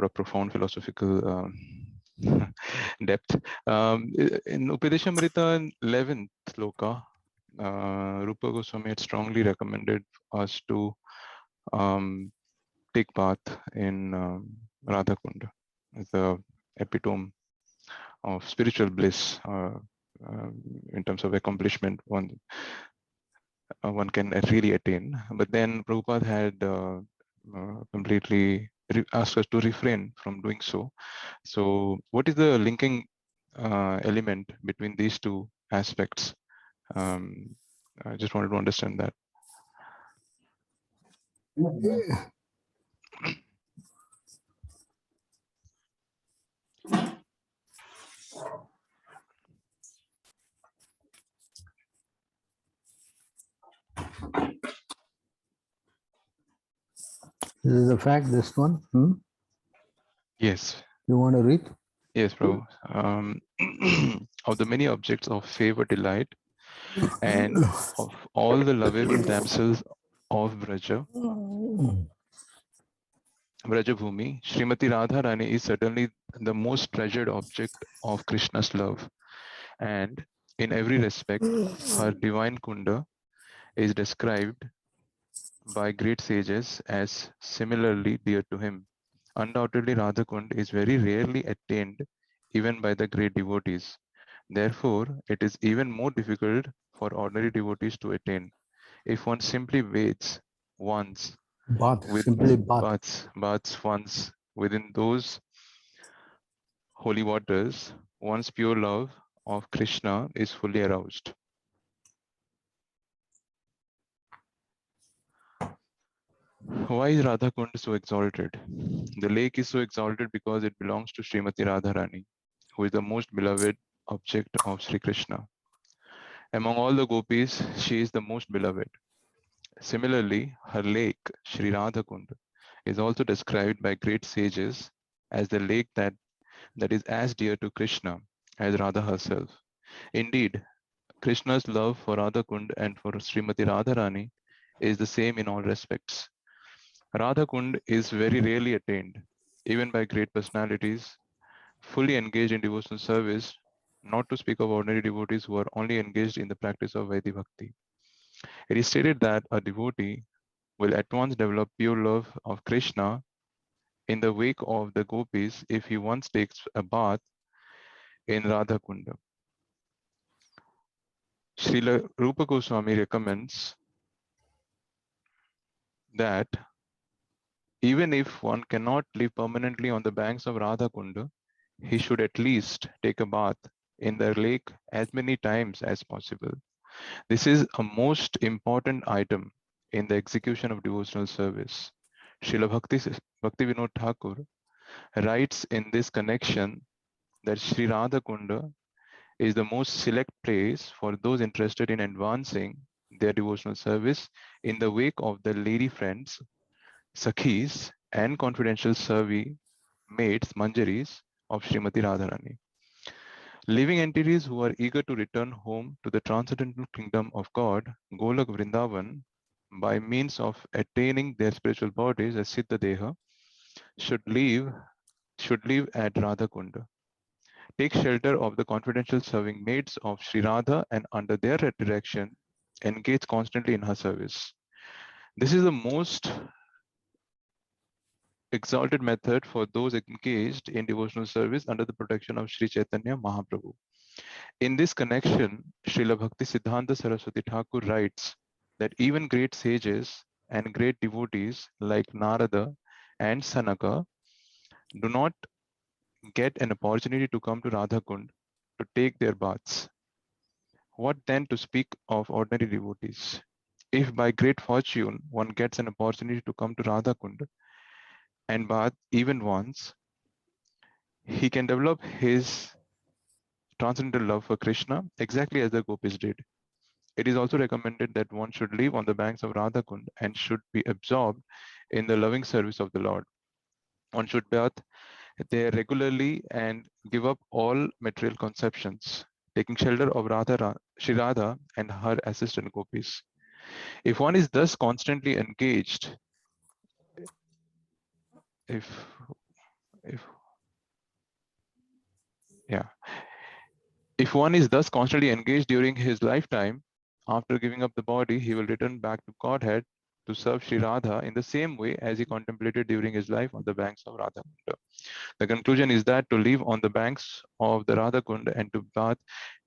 lot of profound philosophical depth. In Upadeshamrita 11th sloka, Rupa Goswami had strongly recommended us to take bath in Radha Kunda as the epitome of spiritual bliss. In terms of accomplishment, one can really attain. But then Prabhupada had completely asked us to refrain from doing so. So what is the linking element between these two aspects? I just wanted to understand that. This is a fact, this one. Yes. You want to read? Yes, Prabhu. Of the many objects of favor, delight, and of all the lovable damsels of Brajabhumi, Srimati Radharani is certainly the most treasured object of Krishna's love, and in every respect, her divine Kunda is described by great sages as similarly dear to him. Undoubtedly, Radha Kund is very rarely attained even by the great devotees. Therefore, it is even more difficult for ordinary devotees to attain. If one simply waits once, baths once within those holy waters, one's pure love of Krishna is fully aroused. Why is Radha Kund so exalted? The lake is so exalted because it belongs to Srimati Radharani, who is the most beloved object of Sri Krishna. Among all the gopis, she is the most beloved. Similarly, her lake, Sri Radha Kund, is also described by great sages as the lake that is as dear to Krishna as Radha herself. Indeed, Krishna's love for Radha Kund and for Srimati Radharani is the same in all respects. Radha Kund is very rarely attained, even by great personalities, fully engaged in devotional service, not to speak of ordinary devotees who are only engaged in the practice of Vaidhi Bhakti. It is stated that a devotee will at once develop pure love of Krishna in the wake of the gopis if he once takes a bath in Radha Kunda. Srila Rupa Goswami recommends that even if one cannot live permanently on the banks of Radha Kunda, he should at least take a bath in the lake as many times as possible. This is a most important item in the execution of devotional service. Srila Bhakti Vinod Thakur writes in this connection that Sri Radha Kunda is the most select place for those interested in advancing their devotional service in the wake of the lady friends, Sakhis, and confidential survey maids, Manjaris of Srimati Radharani. Living entities who are eager to return home to the transcendental kingdom of God, Golak Vrindavan, by means of attaining their spiritual bodies as Siddha Deha, should live at Radha Kunda. Take shelter of the confidential serving maids of Sri Radha and under their direction, engage constantly in her service. This is the most exalted method for those engaged in devotional service under the protection of Sri Chaitanya Mahaprabhu. In this connection, Srila Bhakti Siddhanta Saraswati Thakur writes that even great sages and great devotees like Narada and Sanaka do not get an opportunity to come to Radha Kund to take their baths. What then to speak of ordinary devotees? If by great fortune one gets an opportunity to come to Radha Kund and bath even once, he can develop his transcendental love for Krishna exactly as the gopis did. It is also recommended that one should live on the banks of Radha Kund and should be absorbed in the loving service of the Lord. One should bath there regularly and give up all material conceptions, taking shelter of Sri Radha and her assistant gopis. If one is thus constantly engaged, if If yeah, if one is thus constantly engaged during his lifetime, after giving up the body, he will return back to Godhead to serve Sri Radha in the same way as he contemplated during his life on the banks of Radha Kunda. The conclusion is that to live on the banks of the Radha Kunda and to bath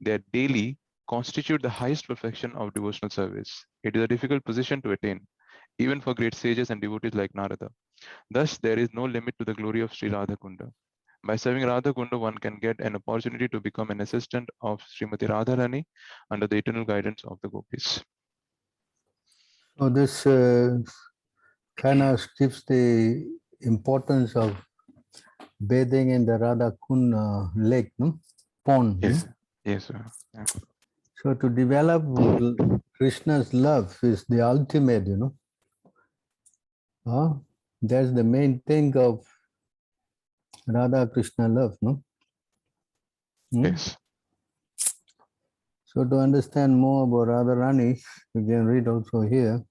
there daily constitute the highest perfection of devotional service. It is a difficult position to attain, even for great sages and devotees like Narada. Thus, there is no limit to the glory of Sri Radha Kunda. By serving Radha Kunda, one can get an opportunity to become an assistant of Srimati Radharani under the eternal guidance of the gopis. So this kind of gives the importance of bathing in the Radha Kund lake, no? Pond. Yes, No? yes, sir. Yeah. So to develop Krishna's love is the ultimate, you know. That's the main thing of Radha Krishna love, no? Yes. So to understand more about Radharani, you can read also here.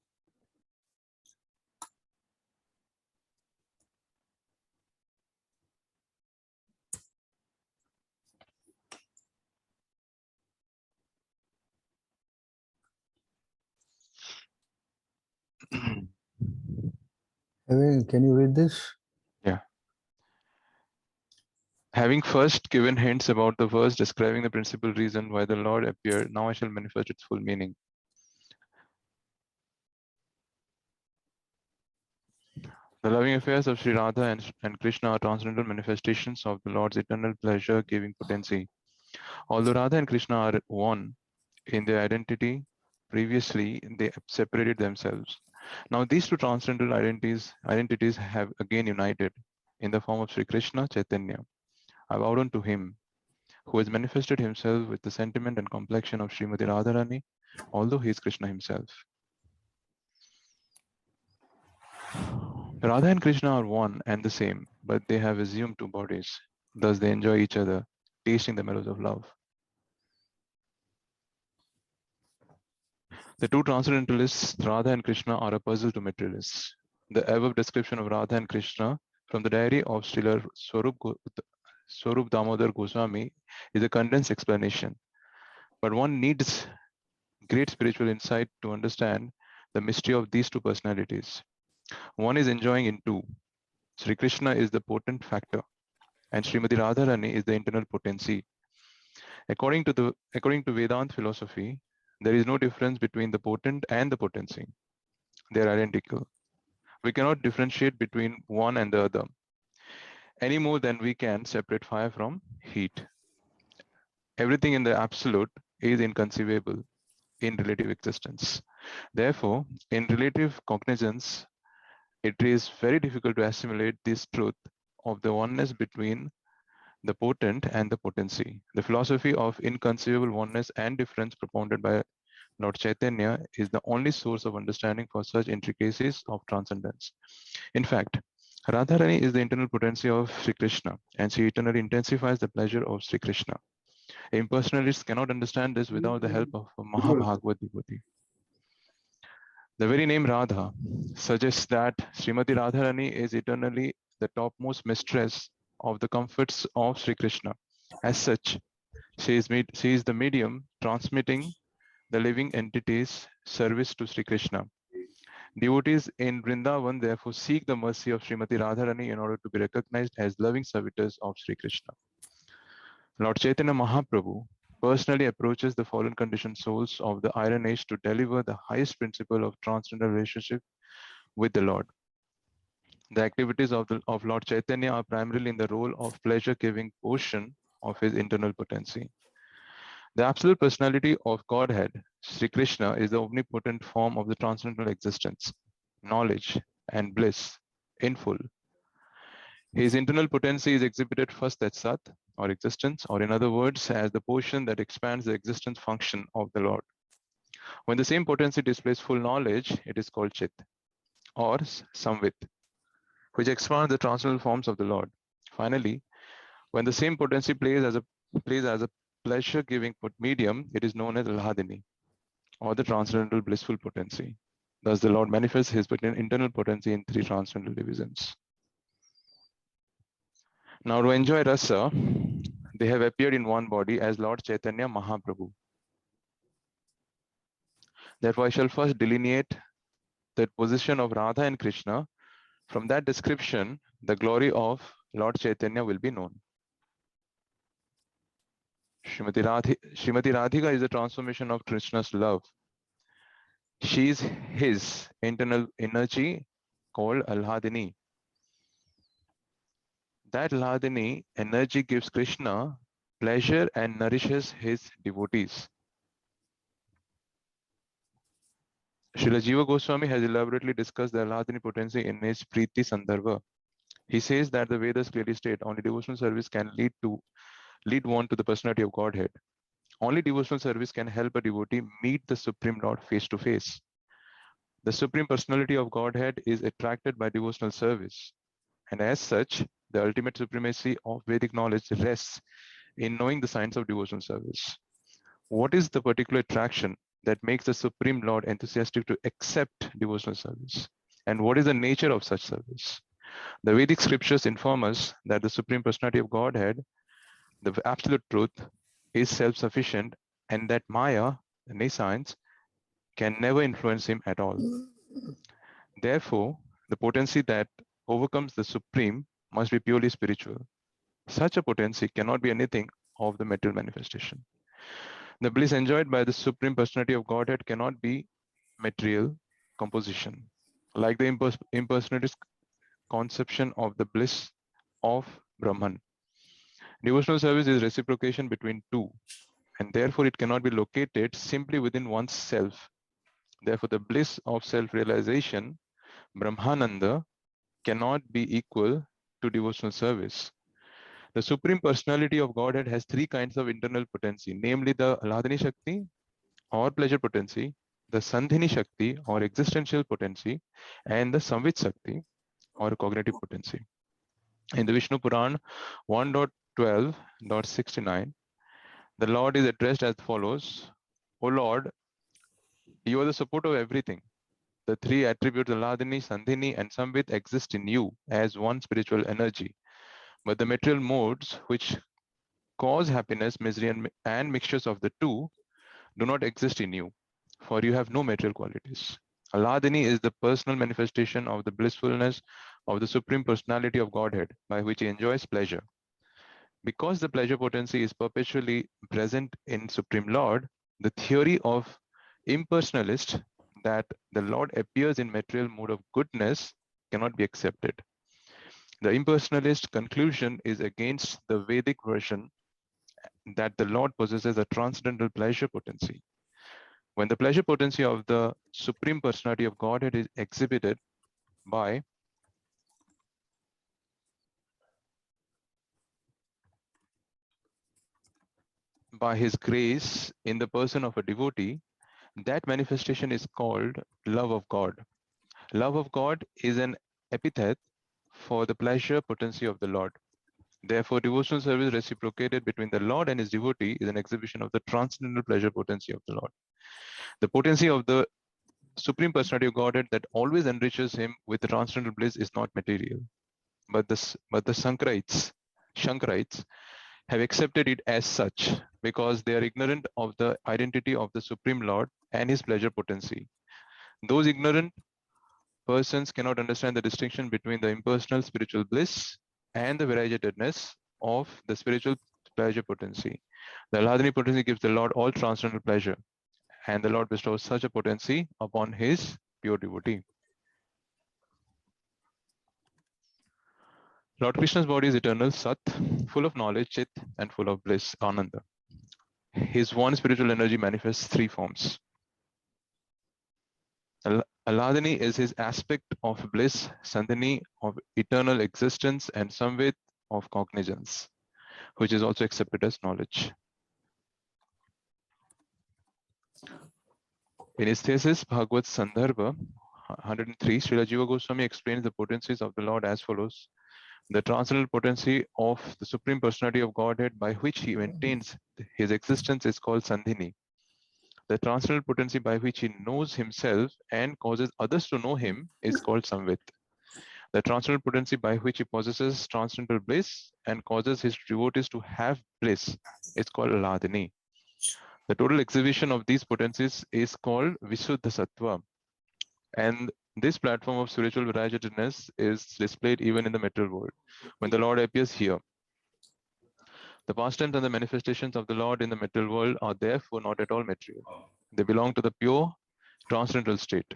Can you read this? Yeah. Having first given hints about the verse describing the principal reason why the Lord appeared, now I shall manifest its full meaning. The loving affairs of Sri Radha and Krishna are transcendental manifestations of the Lord's eternal pleasure-giving potency. Although Radha and Krishna are one in their identity, previously they separated themselves. Now these two transcendental identities have again united in the form of Sri Krishna Chaitanya. I bow down to him, who has manifested himself with the sentiment and complexion of Srimati Radharani, although he is Krishna himself. Radha and Krishna are one and the same, but they have assumed two bodies. Thus they enjoy each other, tasting the mellows of love. The two transcendentalists, Radha and Krishna, are a puzzle to materialists. The above description of Radha and Krishna from the diary of Srila Swarup Damodar Goswami is a condensed explanation, but one needs great spiritual insight to understand the mystery of these two personalities. One is enjoying in two. Sri Krishna is the potent factor, and Srimati Radharani is the internal potency. According to Vedant philosophy, there is no difference between the potent and the potency. They are identical. We cannot differentiate between one and the other any more than we can separate fire from heat. Everything in the absolute is inconceivable in relative existence. Therefore, in relative cognizance, it is very difficult to assimilate this truth of the oneness between the potent and the potency. The philosophy of inconceivable oneness and difference propounded by Lord Chaitanya is the only source of understanding for such intricacies of transcendence. In fact, Radharani is the internal potency of Sri Krishna, and she eternally intensifies the pleasure of Sri Krishna. Impersonalists cannot understand this without the help of a Mahabhagavad devotee. The very name Radha suggests that Srimati Radharani is eternally the topmost mistress of the comforts of Sri Krishna. As such, she is the medium transmitting the living entity's service to Sri Krishna. Devotees in Vrindavan therefore seek the mercy of Srimati Radharani in order to be recognized as loving servitors of Sri Krishna. Lord Chaitanya Mahaprabhu personally approaches the fallen conditioned souls of the Iron Age to deliver the highest principle of transcendental relationship with the Lord. The activities of Lord Chaitanya are primarily in the role of pleasure-giving portion of his internal potency. The absolute personality of Godhead, Sri Krishna, is the omnipotent form of the transcendental existence, knowledge, and bliss in full. His internal potency is exhibited first as Sat, or existence, or in other words, as the portion that expands the existence function of the Lord. When the same potency displays full knowledge, it is called Chit, or Samvit, which expands the transcendental forms of the Lord. Finally, when the same potency plays as a pleasure-giving medium, it is known as Lahadini, or the transcendental blissful potency. Thus, the Lord manifests his internal potency in three transcendental divisions. Now, to enjoy rasa, they have appeared in one body as Lord Chaitanya Mahaprabhu. Therefore, I shall first delineate the position of Radha and Krishna. From that description, the glory of Lord Chaitanya will be known. Srimati Radhika is the transformation of Krishna's love. She is his internal energy called Alhadini. That Alhadini energy gives Krishna pleasure and nourishes his devotees. Srila Jiva Goswami has elaborately discussed the Alhadini potency in his Preeti Sandarbha. He says that the Vedas clearly state only devotional service can lead one to the personality of Godhead. Only devotional service can help a devotee meet the Supreme Lord face to face. The Supreme Personality of Godhead is attracted by devotional service, and as such, the ultimate supremacy of Vedic knowledge rests in knowing the science of devotional service. What is the particular attraction that makes the Supreme Lord enthusiastic to accept devotional service? And what is the nature of such service? The Vedic scriptures inform us that the Supreme Personality of Godhead, the absolute truth, is self-sufficient, and that Maya, the nescience, can never influence him at all. Therefore, the potency that overcomes the Supreme must be purely spiritual. Such a potency cannot be anything of the material manifestation. The bliss enjoyed by the Supreme Personality of Godhead cannot be material composition, like the impersonalist conception of the bliss of Brahman. Devotional service is reciprocation between two, and therefore it cannot be located simply within one's self. Therefore, the bliss of self-realization, Brahmananda, cannot be equal to devotional service. The Supreme Personality of Godhead has three kinds of internal potency, namely the Aladhani Shakti or pleasure potency, the Sandhini Shakti or existential potency, and the Samvit Shakti or cognitive potency. In the Vishnu Puran 1.12.69, the Lord is addressed as follows: O Lord, you are the support of everything. The three attributes Aladhani, Sandhini, and Samvit exist in you as one spiritual energy. But the material modes which cause happiness, misery, and mixtures of the two do not exist in you, for you have no material qualities. Aladhani is the personal manifestation of the blissfulness of the Supreme Personality of Godhead, by which he enjoys pleasure. Because the pleasure potency is perpetually present in Supreme Lord, the theory of impersonalist that the Lord appears in material mode of goodness cannot be accepted. The impersonalist conclusion is against the Vedic version that the Lord possesses a transcendental pleasure potency. When the pleasure potency of the Supreme Personality of Godhead is exhibited by his grace in the person of a devotee, that manifestation is called love of God. Love of God is an epithet for the pleasure potency of the Lord. Therefore, devotional service reciprocated between the Lord and his devotee is an exhibition of the transcendental pleasure potency of the Lord. The potency of the Supreme Personality of Godhead that always enriches him with transcendental bliss is not material. But the Shankarites have accepted it as such because they are ignorant of the identity of the Supreme Lord and his pleasure potency. Those ignorant persons cannot understand the distinction between the impersonal spiritual bliss and the variegatedness of the spiritual pleasure potency. The Alhadani potency gives the Lord all transcendental pleasure, and the Lord bestows such a potency upon his pure devotee. Lord Krishna's body is eternal, Sat, full of knowledge, Chit, and full of bliss, Ananda. His one spiritual energy manifests three forms. Aladani is his aspect of bliss, Sandhini of eternal existence, and Samvit of cognizance, which is also accepted as knowledge. In his thesis, Bhagavad Sandarbha 103, Srila Jiva Goswami explains the potencies of the Lord as follows. The transcendental potency of the Supreme Personality of Godhead by which he maintains his existence is called Sandhini. The transcendental potency by which he knows himself and causes others to know him is called Samvit. the transcendental potency by which he possesses transcendental bliss and causes his devotees to have bliss is called Ladini. The total exhibition of these potencies is called Visuddha Sattva. And this platform of spiritual variegatedness is displayed even in the material world. When the Lord appears here, the pastimes and the manifestations of the Lord in the material world are therefore not at all material. They belong to the pure transcendental state.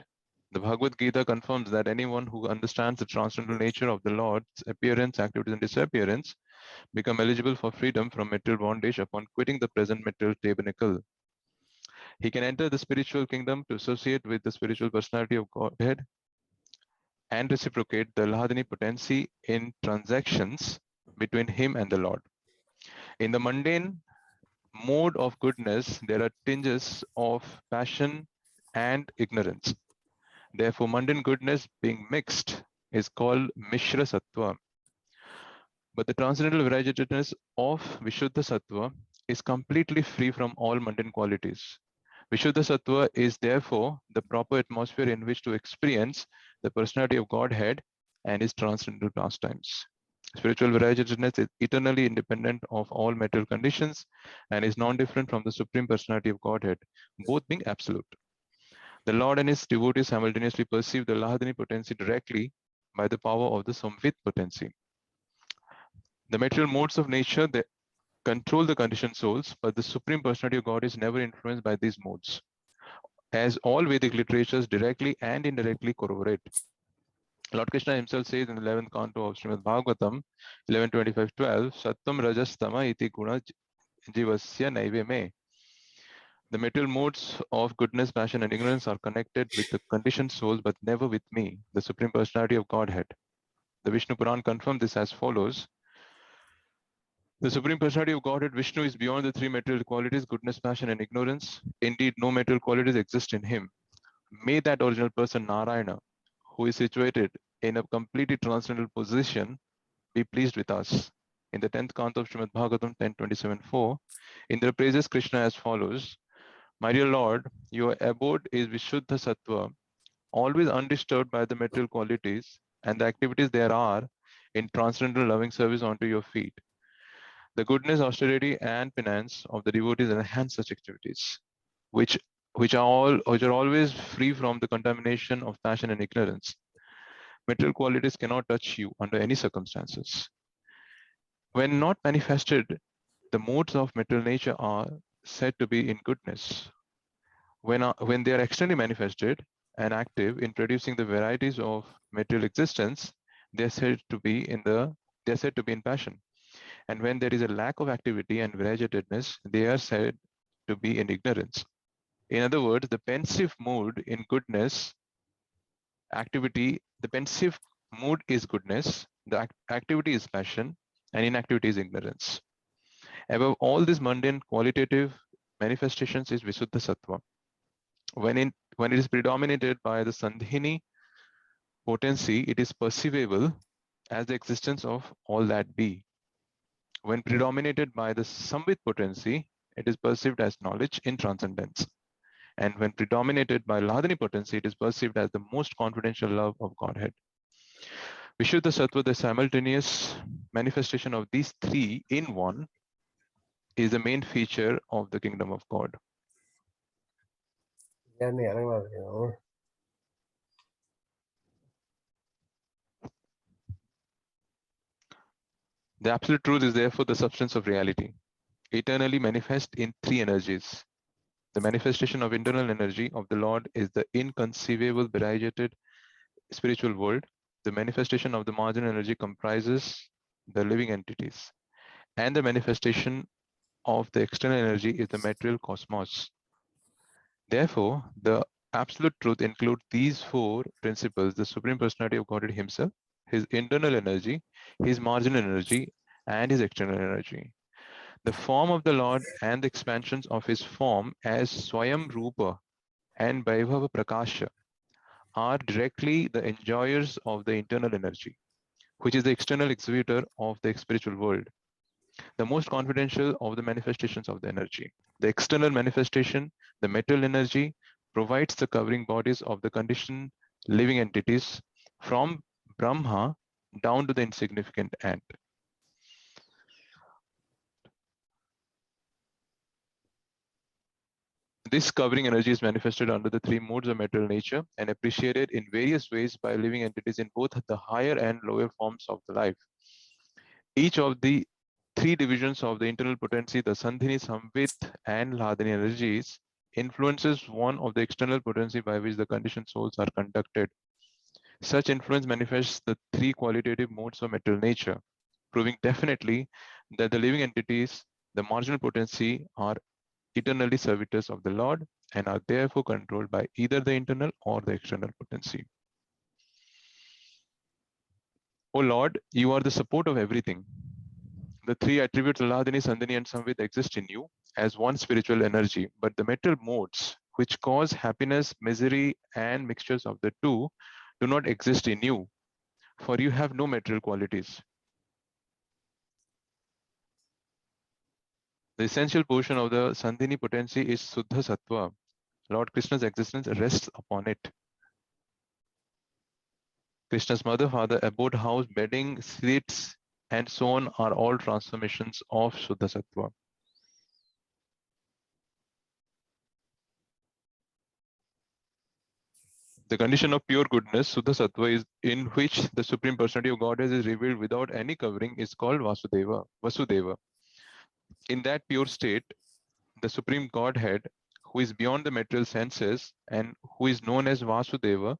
The Bhagavad Gita confirms that anyone who understands the transcendental nature of the Lord's appearance, activities, and disappearance become eligible for freedom from material bondage upon quitting the present material tabernacle. He can enter the spiritual kingdom to associate with the spiritual personality of Godhead and reciprocate the Lahadini potency in transactions between him and the Lord. In the mundane mode of goodness, there are tinges of passion and ignorance. Therefore, mundane goodness being mixed is called Mishra Sattva. But the transcendental variegatedness of Vishuddha Sattva is completely free from all mundane qualities. Vishuddha Sattva is therefore the proper atmosphere in which to experience the personality of Godhead and his transcendental pastimes. Spiritual variegatedness is eternally independent of all material conditions and is non-different from the Supreme Personality of Godhead, both being absolute. The Lord and his devotees simultaneously perceive the Lahadini potency directly by the power of the Samvit potency. The material modes of nature they control the conditioned souls, but the Supreme Personality of God is never influenced by these modes, as all Vedic literatures directly and indirectly corroborate. Lord Krishna himself says in the 11th canto of Srimad Bhagavatam, 11.25.12, Sattam Rajastama iti guna jivasya naive me. The material modes of goodness, passion, and ignorance are connected with the conditioned souls, but never with me, the Supreme Personality of Godhead. The Vishnu Puran confirms this as follows. The Supreme Personality of Godhead, Vishnu, is beyond the three material qualities, goodness, passion, and ignorance. Indeed, no material qualities exist in him. May that original person, Narayana, who is situated in a completely transcendental position, be pleased with us. In the 10th canto of Srimad Bhagavatam 10.27.4, Indra praises Krishna as follows. My dear Lord, your abode is Vishuddha Sattva, always undisturbed by the material qualities and the activities there are in transcendental loving service onto your feet. The goodness, austerity, and penance of the devotees enhance such activities, which are always free from the contamination of passion and ignorance. Material qualities cannot touch you under any circumstances. When not manifested, the modes of material nature are said to be in goodness. When they are externally manifested and active in producing the varieties of material existence, they are said to be in passion. And when there is a lack of activity and variegatedness, they are said to be in ignorance. In other words, the pensive mood in goodness, the pensive mood is goodness, the activity is passion, and inactivity is ignorance. Above all these mundane qualitative manifestations is Visuddha Sattva. When it is predominated by the Sandhini potency, it is perceivable as the existence of all that be. When predominated by the Samvit potency, it is perceived as knowledge in transcendence. And when predominated by Lahadini potency, it is perceived as the most confidential love of Godhead. Vishuddha Sattva, the simultaneous manifestation of these three in one, is the main feature of the kingdom of God. The absolute truth is therefore the substance of reality, eternally manifest in three energies. The manifestation of internal energy of the Lord is the inconceivable variegated spiritual world. The manifestation of the marginal energy comprises the living entities. And the manifestation of the external energy is the material cosmos. Therefore, the absolute truth includes these four principles: the Supreme Personality of Godhead himself, his internal energy, his marginal energy, and his external energy. The form of the Lord and the expansions of his form as Swayam Rupa and Vaibhava Prakasha are directly the enjoyers of the internal energy, which is the external exhibitor of the spiritual world, the most confidential of the manifestations of the energy. The external manifestation, the material energy, provides the covering bodies of the conditioned living entities from Brahma down to the insignificant ant. This covering energy is manifested under the three modes of material nature and appreciated in various ways by living entities in both the higher and lower forms of the life. Each of the three divisions of the internal potency, the Sandhini, Samvit, and Hladini energies, influences one of the external potency by which the conditioned souls are conducted. Such influence manifests the three qualitative modes of material nature, proving definitely that the living entities, the marginal potency, are eternally servitors of the Lord and are therefore controlled by either the internal or the external potency. O Lord, you are the support of everything. The three attributes Lahadini, Sandhini, and Samvit exist in you as one spiritual energy, but the material modes which cause happiness, misery, and mixtures of the two do not exist in you, for you have no material qualities. The essential portion of the Sandhini potency is Suddha Sattva. Lord Krishna's existence rests upon it. Krishna's mother, father, abode, house, bedding, seats, and so on are all transformations of Suddha Sattva. The condition of pure goodness, Suddha Sattva, is in which the Supreme Personality of Godhead is revealed without any covering, is called Vasudeva. In that pure state, the Supreme Godhead, who is beyond the material senses and who is known as Vasudeva,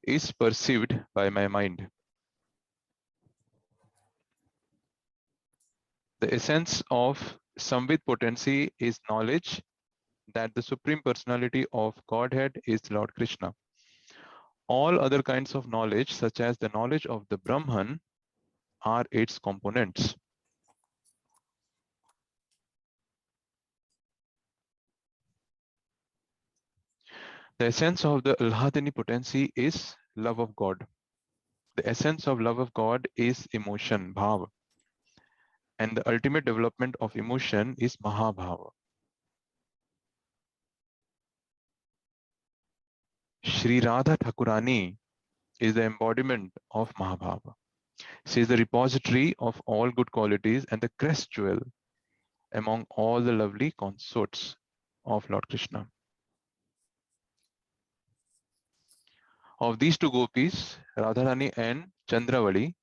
is perceived by my mind. The essence of Samvit potency is knowledge that the Supreme Personality of Godhead is Lord Krishna. All other kinds of knowledge, such as the knowledge of the Brahman, are its components. The essence of the Alhadini potency is love of God. The essence of love of God is emotion, bhava. And the ultimate development of emotion is mahabhava. Sri Radha Thakurani is the embodiment of mahabhava. She is the repository of all good qualities and the crest jewel among all the lovely consorts of Lord Krishna. Of these two gopis, Radharani and Chandravali,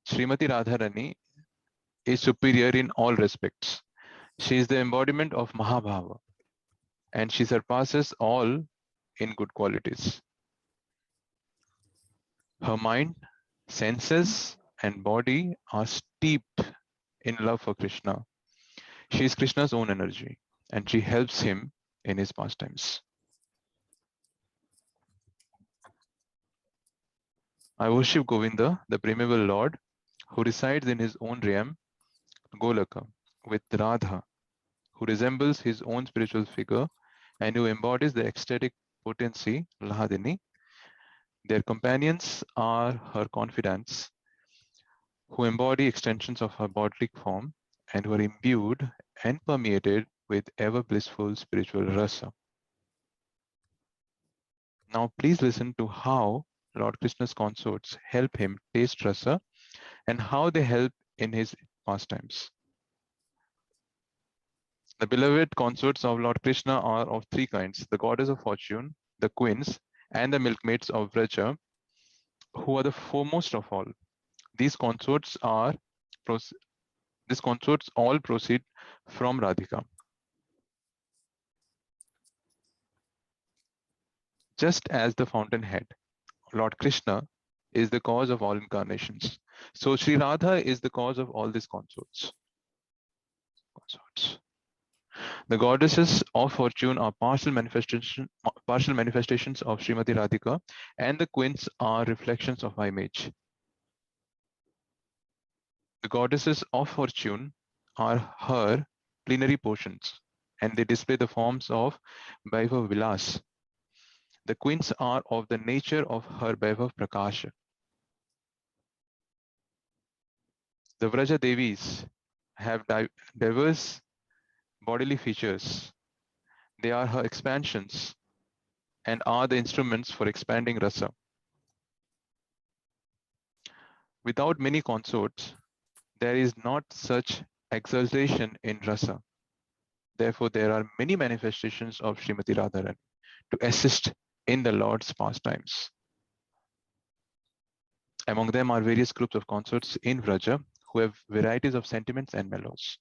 Srimati Radharani is superior in all respects. She is the embodiment of Mahabhava, and she surpasses all in good qualities. Her mind, senses, and body are steeped in love for Krishna. She is Krishna's own energy, and she helps him in his pastimes. I worship Govinda, the primeval Lord, who resides in his own realm, Golaka, with Radha, who resembles his own spiritual figure and who embodies the ecstatic potency, Lahadini. Their companions are her confidants, who embody extensions of her bodily form and who are imbued and permeated with ever blissful spiritual rasa. Now please listen to how Lord Krishna's consorts help him taste rasa and how they help in his pastimes. The beloved consorts of Lord Krishna are of three kinds: the goddess of fortune, the queens, and the milkmaids of Vraja, who are the foremost of all. These consorts all proceed from Radhika. Just as the fountainhead, Lord Krishna is the cause of all incarnations. So Sri Radha is the cause of all these consorts. The goddesses of fortune are partial manifestations of Srimati Radhika, and the queens are reflections of her image. The goddesses of fortune are her plenary portions, and they display the forms of Vaibhav Vilas. The queens are of the nature of her Vaibhav Prakasha. The Vraja Devis have diverse bodily features. They are her expansions and are the instruments for expanding rasa. Without many consorts, there is not such exaltation in rasa. Therefore, there are many manifestations of Srimati Radharani to assist in the Lord's pastimes. Among them are various groups of consorts in Vraja who have varieties of sentiments and mellows.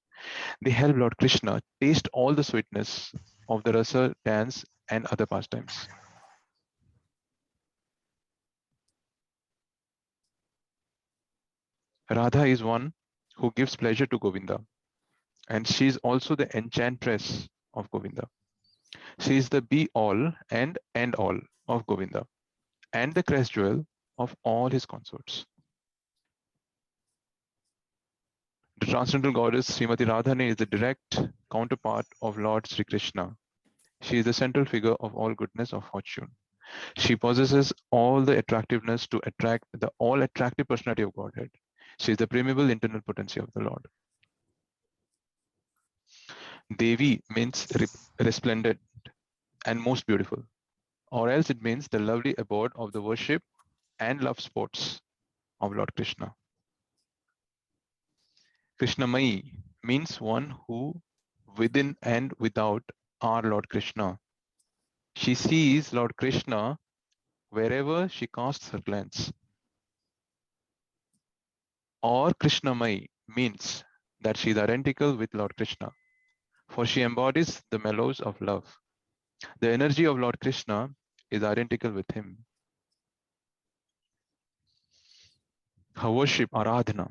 They help Lord Krishna taste all the sweetness of the rasa dance and other pastimes. Radha is one who gives pleasure to Govinda, and she is also the enchantress of Govinda. She is the be all and end all of Govinda, and the crest jewel of all his consorts. The transcendental goddess Srimati Radharani is the direct counterpart of Lord Sri Krishna. She is the central figure of all goodness of fortune. She possesses all the attractiveness to attract the all attractive personality of Godhead. She is the primeval internal potency of the Lord. Devi means resplendent and most beautiful, or else it means the lovely abode of the worship and love sports of Lord Krishna. Krishnamai means one who within and without are Lord Krishna. She sees Lord Krishna wherever she casts her glance. Or Krishnamai means that she is identical with Lord Krishna, for she embodies the mellows of love. The energy of Lord Krishna is identical with him. Her worship, Aradhana,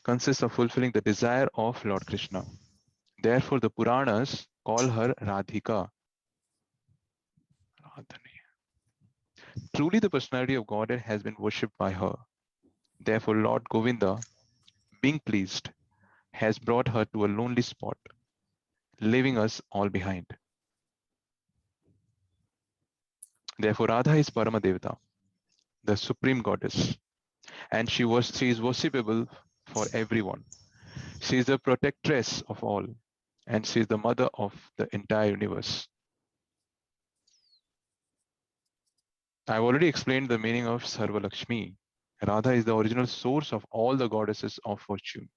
consists of fulfilling the desire of Lord Krishna. Therefore, the Puranas call her Radhika. Truly, the personality of Godhead has been worshipped by her. Therefore, Lord Govinda, being pleased, has brought her to a lonely spot, leaving us all behind. Therefore, Radha is Paramadevata, the supreme goddess, and she is worshipable for everyone. She is the protectress of all, and she is the mother of the entire universe. I've already explained the meaning of Sarva Lakshmi. Radha is the original source of all the goddesses of fortune.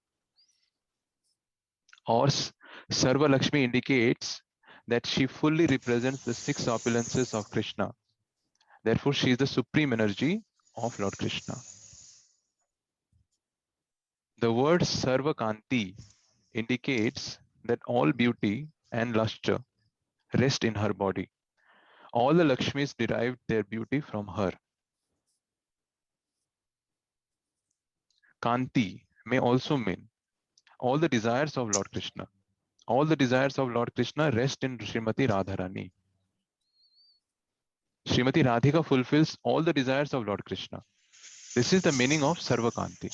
Or Sarva Lakshmi indicates that she fully represents the six opulences of Krishna. Therefore, she is the supreme energy of Lord Krishna. The word Sarva Kanti indicates that all beauty and luster rest in her body. All the Lakshmis derived their beauty from her. Kanti may also mean all the desires of Lord Krishna. All the desires of Lord Krishna rest in Srimati Radharani. Srimati Radhika fulfills all the desires of Lord Krishna. This is the meaning of Sarvakanti.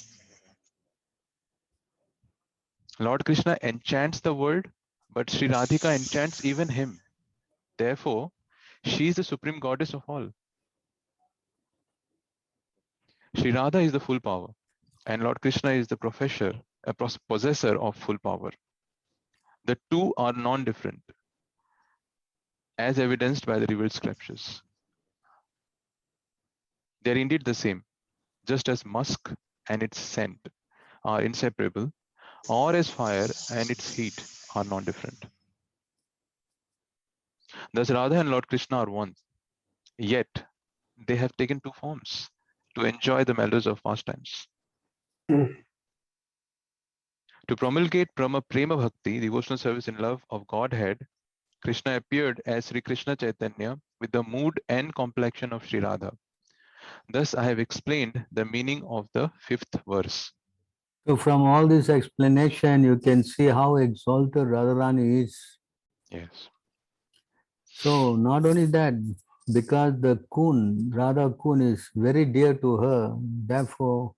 Lord Krishna enchants the world, but Sri Radhika enchants even him. Therefore, she is the supreme goddess of all. Sri Radha is the full power, and Lord Krishna is the possessor of full power. The two are non-different, as evidenced by the revealed scriptures. They are indeed the same, just as musk and its scent are inseparable, or as fire and its heat are non-different. Thus, Radha and Lord Krishna are one, yet they have taken two forms to enjoy the mellows of pastimes. To promulgate Prema Bhakti, devotional service in love of Godhead, Krishna appeared as Sri Krishna Chaitanya with the mood and complexion of Sri Radha. Thus, I have explained the meaning of the fifth verse. So from all this explanation, you can see how exalted Radharani is. Yes. So not only that, because the Kun, Radha Kun is very dear to her, therefore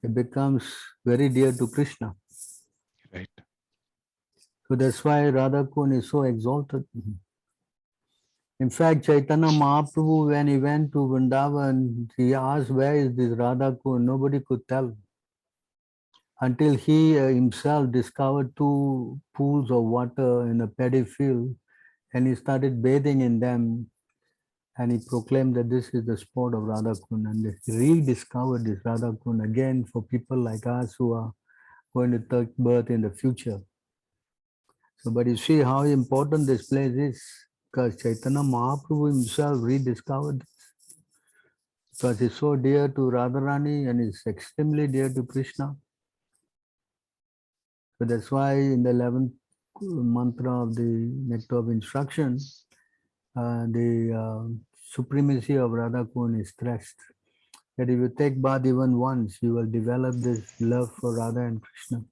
it becomes very dear to Krishna. Right. So that's why Radha Kun is so exalted. In fact, Chaitanya Mahaprabhu, when he went to Vrindavan, he asked, where is this Radha Kun? Nobody could tell. Until he himself discovered two pools of water in a paddy field, and he started bathing in them. And he proclaimed that this is the sport of Radha Kund, and he rediscovered this Radha Kund again for people like us who are going to take birth in the future. So, but you see how important this place is, because Chaitanya Mahaprabhu himself rediscovered this, because he's so dear to Radharani and is extremely dear to Krishna. So that's why in the 11th mantra of the Nectar of Instruction, the supremacy of Radha Kund is stressed. That if you take bath even once, you will develop this love for Radha and Krishna,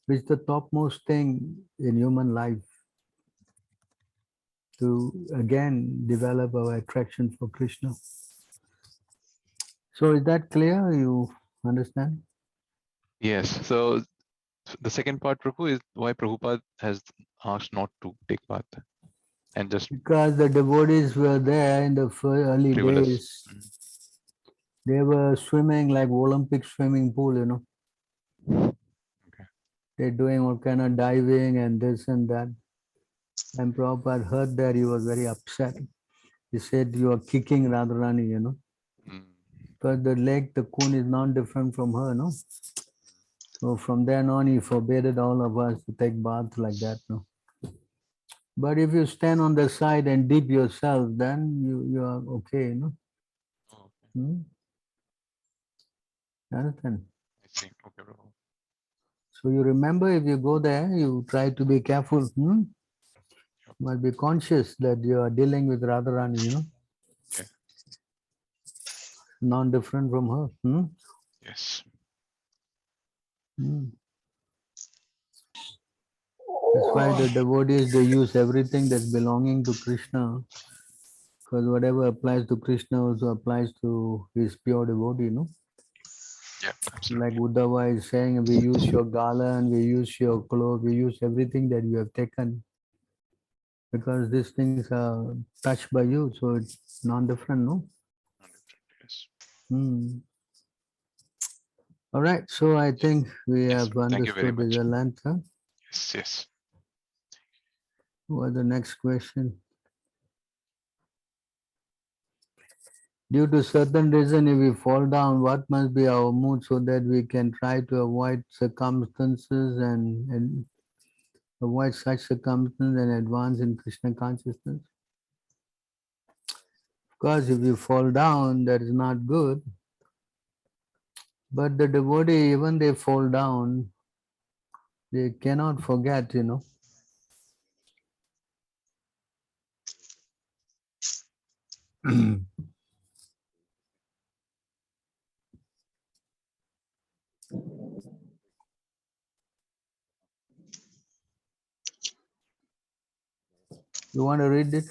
which is the topmost thing in human life, to again develop our attraction for Krishna. So is that clear? You understand? Yes. So the second part, Prabhu, is why Prabhupada has asked not to take bath and just Because the devotees were there in the early frivolous. days. They were swimming like Olympic swimming pool, you know. Okay. They're doing all kind of diving and this and that. And Prabhupada heard that, he was very upset. He said, you are kicking Radharani, you know. Because the lake, the Kund is not different from her, no? So from then on, he forbade all of us to take baths like that, no? But if you stand on the side and dip yourself, then you are okay, no? Oh, okay. Hmm? Understand? I see. Okay, Prabhu. So you remember, if you go there, you try to be careful. Yep. You must be conscious that you are dealing with Radharani, you know? Yeah. Non-different from her. Yes. That's why the devotees, they use everything that's belonging to Krishna, because whatever applies to Krishna also applies to his pure devotee, you know? Yeah, absolutely. Like Uddhava is saying, we use your garland, we use your clothes, we use everything that you have taken, because these things are touched by you, so it's non-different, no? Non-different, yes. All right, so I think we Yes. have Thank you very understood much. the length. Huh? Yes, yes. What's the next question? Due to certain reason, if we fall down, what must be our mood so that we can try to avoid circumstances and avoid such circumstances and advance in Krishna consciousness? Of course, if you fall down, that is not good. But the devotee, even they fall down, they cannot forget, you know. You want to read it?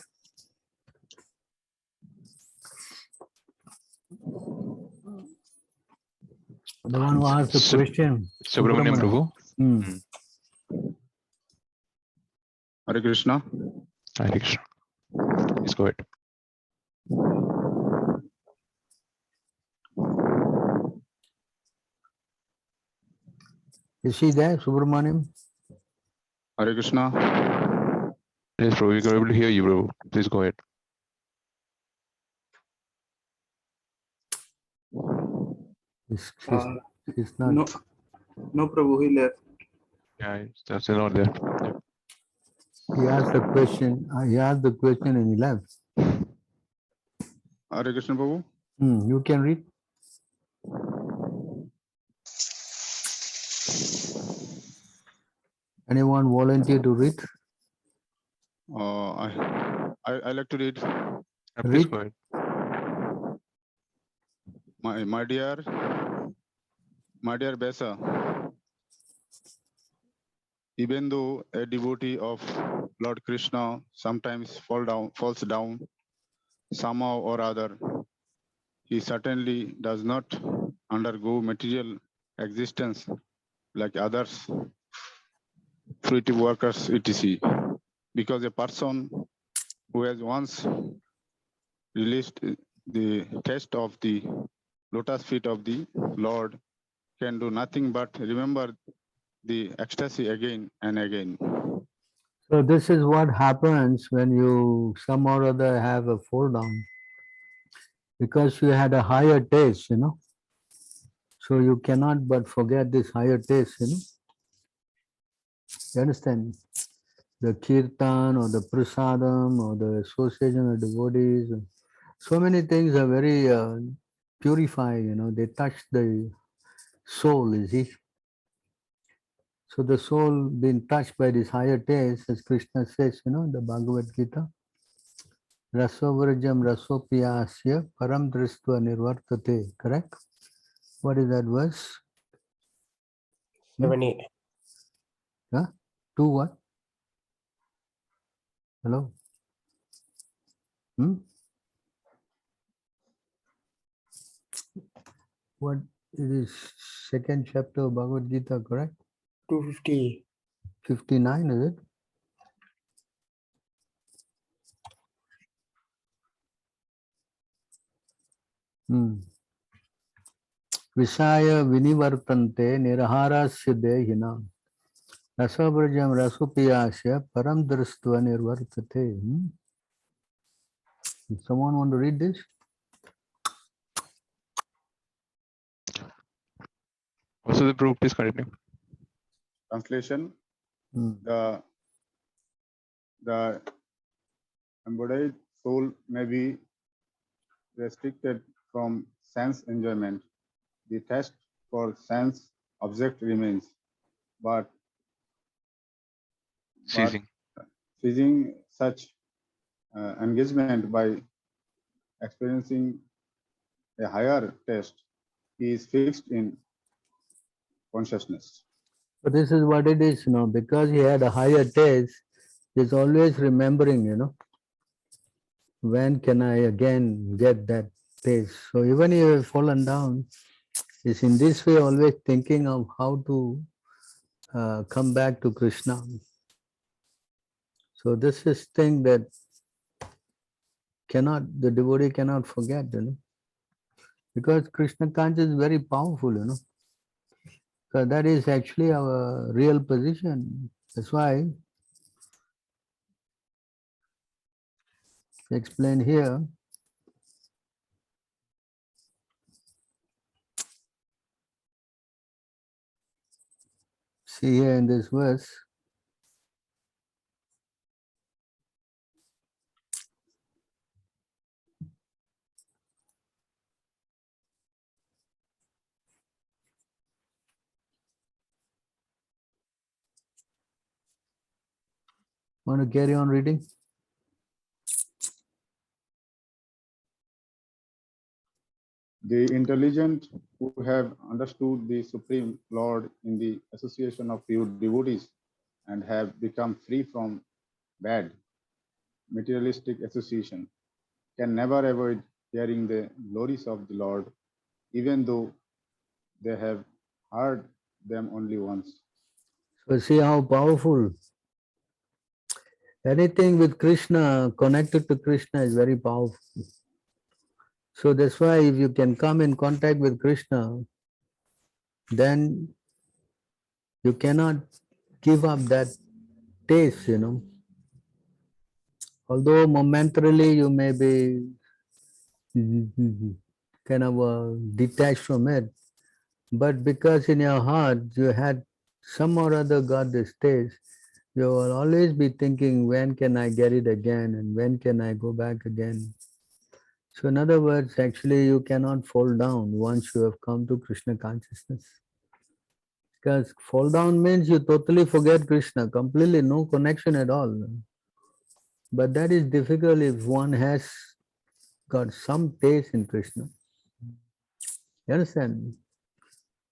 The one who asked the question, Subramaniam Prabhu. Hare Krishna. Hare Krishna. Please go ahead. Is he there, Subramaniam? Hare Krishna. Yes, Prabhu, we are able to hear you, Prabhu. Please go ahead. He's not. No, Prabhu, he left. Yeah, it's still not there. Yeah. He asked the question. He asked the question and he left. Hare Krishna Prabhu. You can read. Anyone volunteer to read? I like to read. Please Read. go ahead. My dear Besa, even though a devotee of Lord Krishna sometimes falls down somehow or other, he certainly does not undergo material existence like others, fruitive workers, etc. Because a person who has once released the taste of the lotus feet of the Lord can do nothing but remember the ecstasy again and again. So this is what happens when you some or other have a fall down, because you had a higher taste, you know. So you cannot but forget this higher taste, you know. You understand? The kirtan or the prasadam or the association of devotees. So many things are very purifying, you know. They touch the soul, you see. So the soul being touched by this higher taste, as Krishna says, you know, in the Bhagavad Gita, Rasovrajam rasopiyasya param dristva nirvartate. Correct? What is that verse? 78. Huh? Two what? Hello? What it is? Second chapter of Bhagavad Gita, correct? 250. 59, is it? Visaya vinivartante niraharasya dehina rasabrajam rasupiyasya param dristva nirvartate. Someone want to read this? Also, the Prabhu, please continue. Translation: Hmm. the embodied soul may be restricted from sense enjoyment. The taste for sense object remains, but Ceasing. ceasing such engagement by experiencing a higher taste, he is fixed in consciousness. So this is what it is, you know, because he had a higher taste, he's always remembering, you know, when can I again get that taste? So even if you have fallen down, he's in this way always thinking of how to come back to Krishna. So this is thing that the devotee cannot forget, you know, because Krishna consciousness is very powerful, you know. So that is actually our real position. That's why explained here. See here in this verse. Want to carry on reading? The intelligent who have understood the Supreme Lord in the association of pure devotees and have become free from bad materialistic association can never avoid hearing the glories of the Lord, even though they have heard them only once. So see how powerful. Anything with Krishna, connected to Krishna is very powerful. So that's why if you can come in contact with Krishna, then you cannot give up that taste, you know. Although momentarily you may be kind of detached from it, but because in your heart you had some or other got this taste, you will always be thinking, when can I get it again and when can I go back again? So in other words, actually you cannot fall down once you have come to Krishna consciousness. Because fall down means you totally forget Krishna, completely no connection at all. But that is difficult if one has got some taste in Krishna. You understand?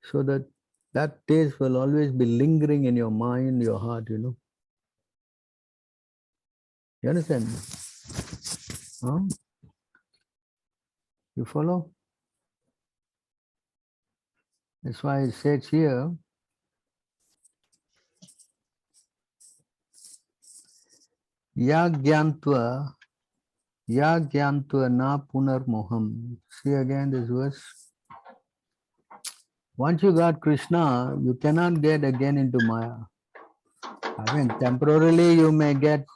So that taste will always be lingering in your mind, your heart, you know. You understand? Huh? You follow? That's why it says here, Ya gyantva na punar moham. See again this verse. Once you got Krishna, you cannot get again into Maya. I mean, temporarily you may get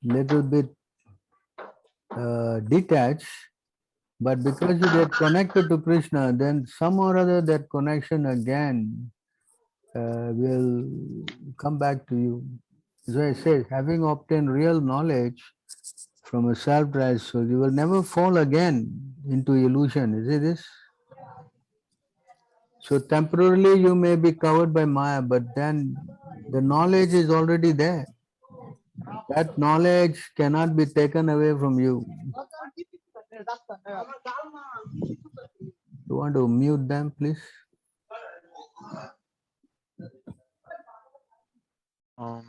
little bit detached, but because you get connected to Krishna, then some or other that connection again will come back to you. So I say, having obtained real knowledge from a self-realized soul, you will never fall again into illusion. Is it this? So temporarily you may be covered by Maya, but then the knowledge is already there. That knowledge cannot be taken away from you. You want to mute them, please? Um,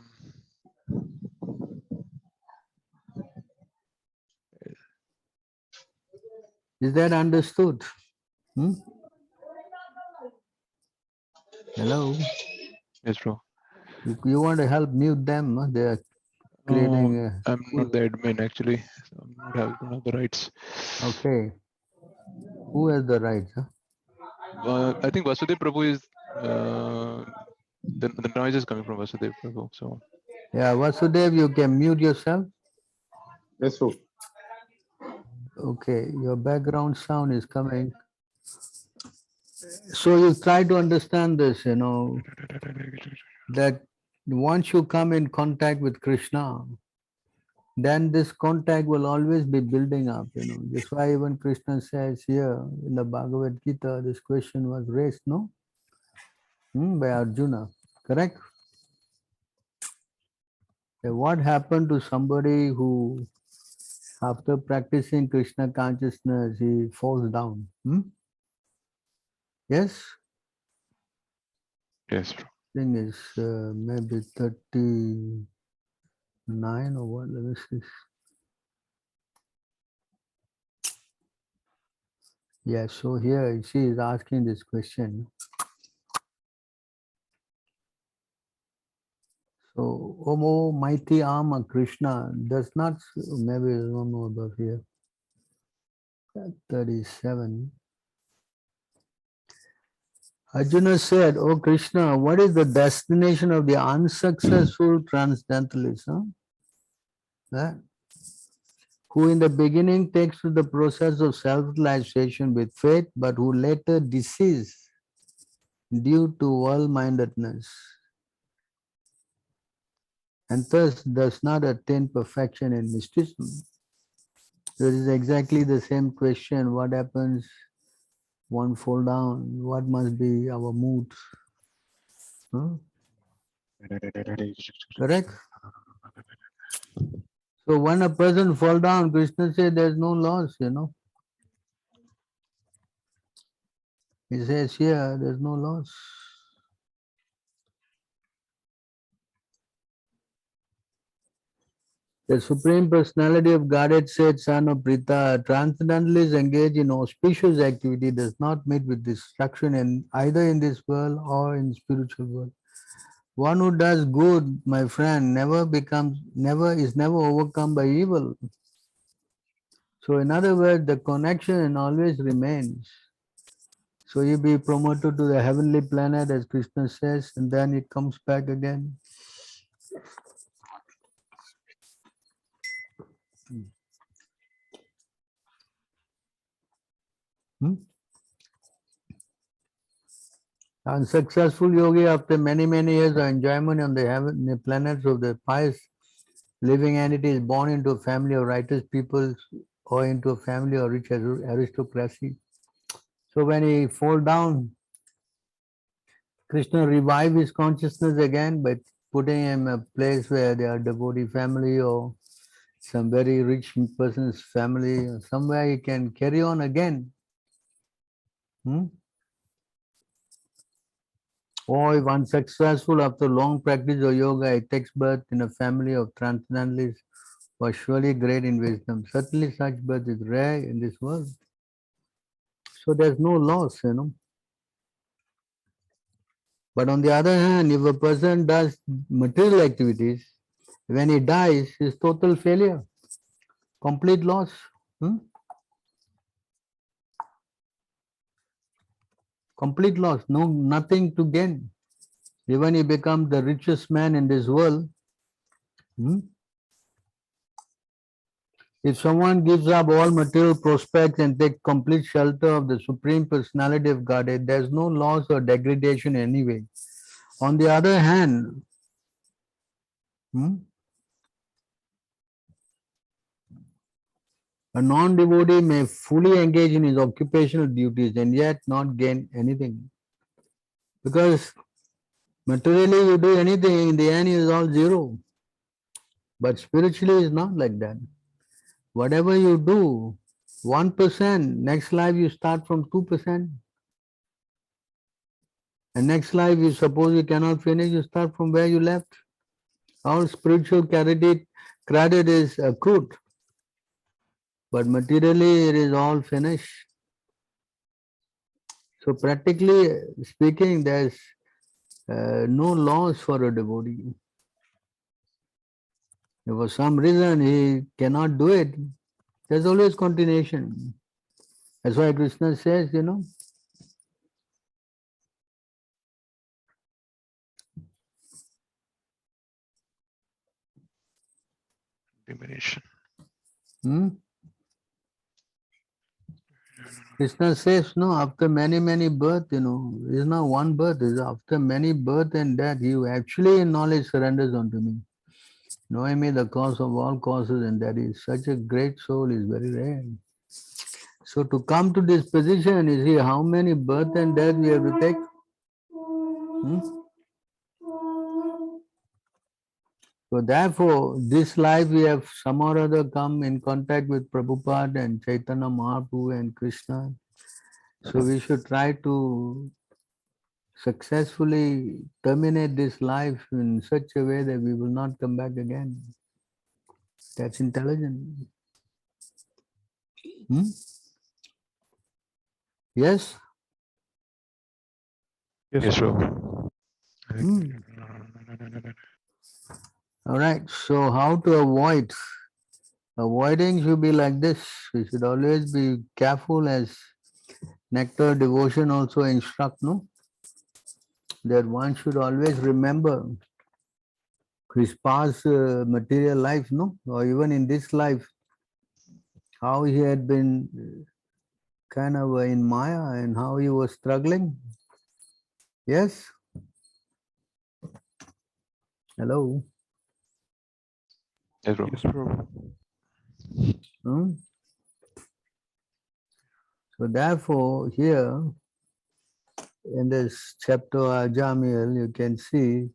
Is that understood? Hmm? Hello? yes, bro. You want to help mute them? Huh? They are creating a... I'm not the admin actually. So I'm not don't have the rights. Okay. Who has the right? Huh? I think Vasudev Prabhu is the noise is coming from Vasudev Prabhu. So Yeah, Vasudev, you can mute yourself. Yes, Prabhu. Okay, your background sound is coming. So you try to understand this, that once you come in contact with Krishna, then this contact will always be building up, That's why even Krishna says here in the Bhagavad Gita, this question was raised, no? By Arjuna, correct? What happened to somebody who, after practicing Krishna consciousness, he falls down? Yes? yes, bro. Thing is maybe 39 or what? Let me see. Yeah, so here she is asking this question. So, O mighty arm of Krishna does not, maybe one more above here, 37. Arjuna said, O Krishna, what is the destination of the unsuccessful transcendentalist? That, who in the beginning takes to the process of self-realization with faith, but who later decease due to world-mindedness, and thus does not attain perfection in mysticism. So it is exactly the same question. What happens one fall down? What must be our mood? Huh? Correct? So when a person fall down, Krishna said there's no loss, He says here there's no loss. The Supreme Personality of Godhead said, Son of Prita, transcendentalists engage in auspicious activity does not meet with destruction either in this world or in spiritual world. One who does good, my friend, is never overcome by evil. So in other words, the connection always remains. So you be promoted to the heavenly planet, as Krishna says, and then it comes back again. Unsuccessful yogi, after many years of enjoyment on the heavenly planets of the pious living entities, born into a family of righteous people or into a family of rich aristocracy. So when he fall down, Krishna revive his consciousness again by putting him in a place where they are devotee family or some very rich person's family, or somewhere he can carry on again. Or if unsuccessful after long practice of yoga, he takes birth in a family of transcendentalists who are surely great in wisdom. Certainly such birth is rare in this world. So there's no loss, But on the other hand, if a person does material activities, when he dies, it's total failure, complete loss. Complete loss, nothing to gain. Even he becomes the richest man in this world. If someone gives up all material prospects and takes complete shelter of the Supreme Personality of Godhead, there's no loss or degradation anyway. On the other hand, a non-devotee may fully engage in his occupational duties and yet not gain anything. Because materially you do anything, in the end it is all zero. But spiritually it's not like that. Whatever you do, 1%, next life you start from 2%. And next life, you suppose you cannot finish, you start from where you left. Our spiritual credit is accrued, but materially it is all finished. So practically speaking, there's no loss for a devotee. If for some reason he cannot do it, there's always continuation. That's why Krishna says, Diminution. Krishna says, no, after many births, it's not one birth, it's after many birth and death, you actually in knowledge surrenders unto me. Knowing me the cause of all causes, and that is such a great soul is very rare. So to come to this position, you see how many birth and death we have to take? So therefore, this life we have some or other come in contact with Prabhupada and Chaitanya Mahaprabhu and Krishna. So we should try to successfully terminate this life in such a way that we will not come back again. That's intelligent. Yes? Yes, Prabhu. All right, so how to avoid? Avoiding should be like this. We should always be careful, as Nectar Devotion also instruct, no? That one should always remember his past material life, no? Or even in this life, how he had been kind of in Maya and how he was struggling. Yes? Hello? Yes, Prabhu. So therefore, here in this chapter Ajamil, you can see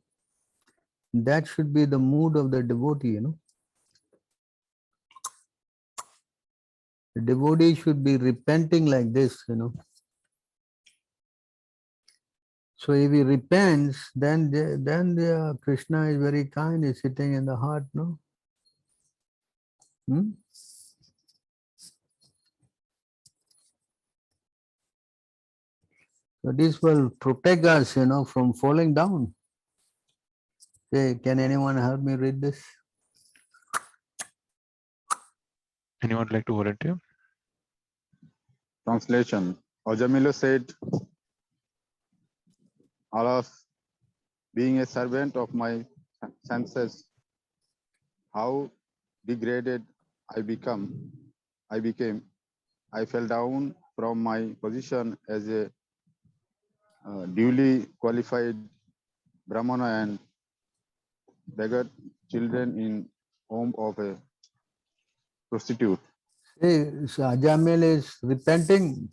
that should be the mood of the devotee, The devotee should be repenting like this, So if he repents, then the Krishna is very kind, is sitting in the heart, no? So this will protect us, from falling down. Okay, can anyone help me read this? Anyone like to volunteer? Translation. Ajamila said, alas, being a servant of my senses, how degraded I became. I fell down from my position as a duly qualified Brahmana and begot children in home of a prostitute. See, so Ajamil is repenting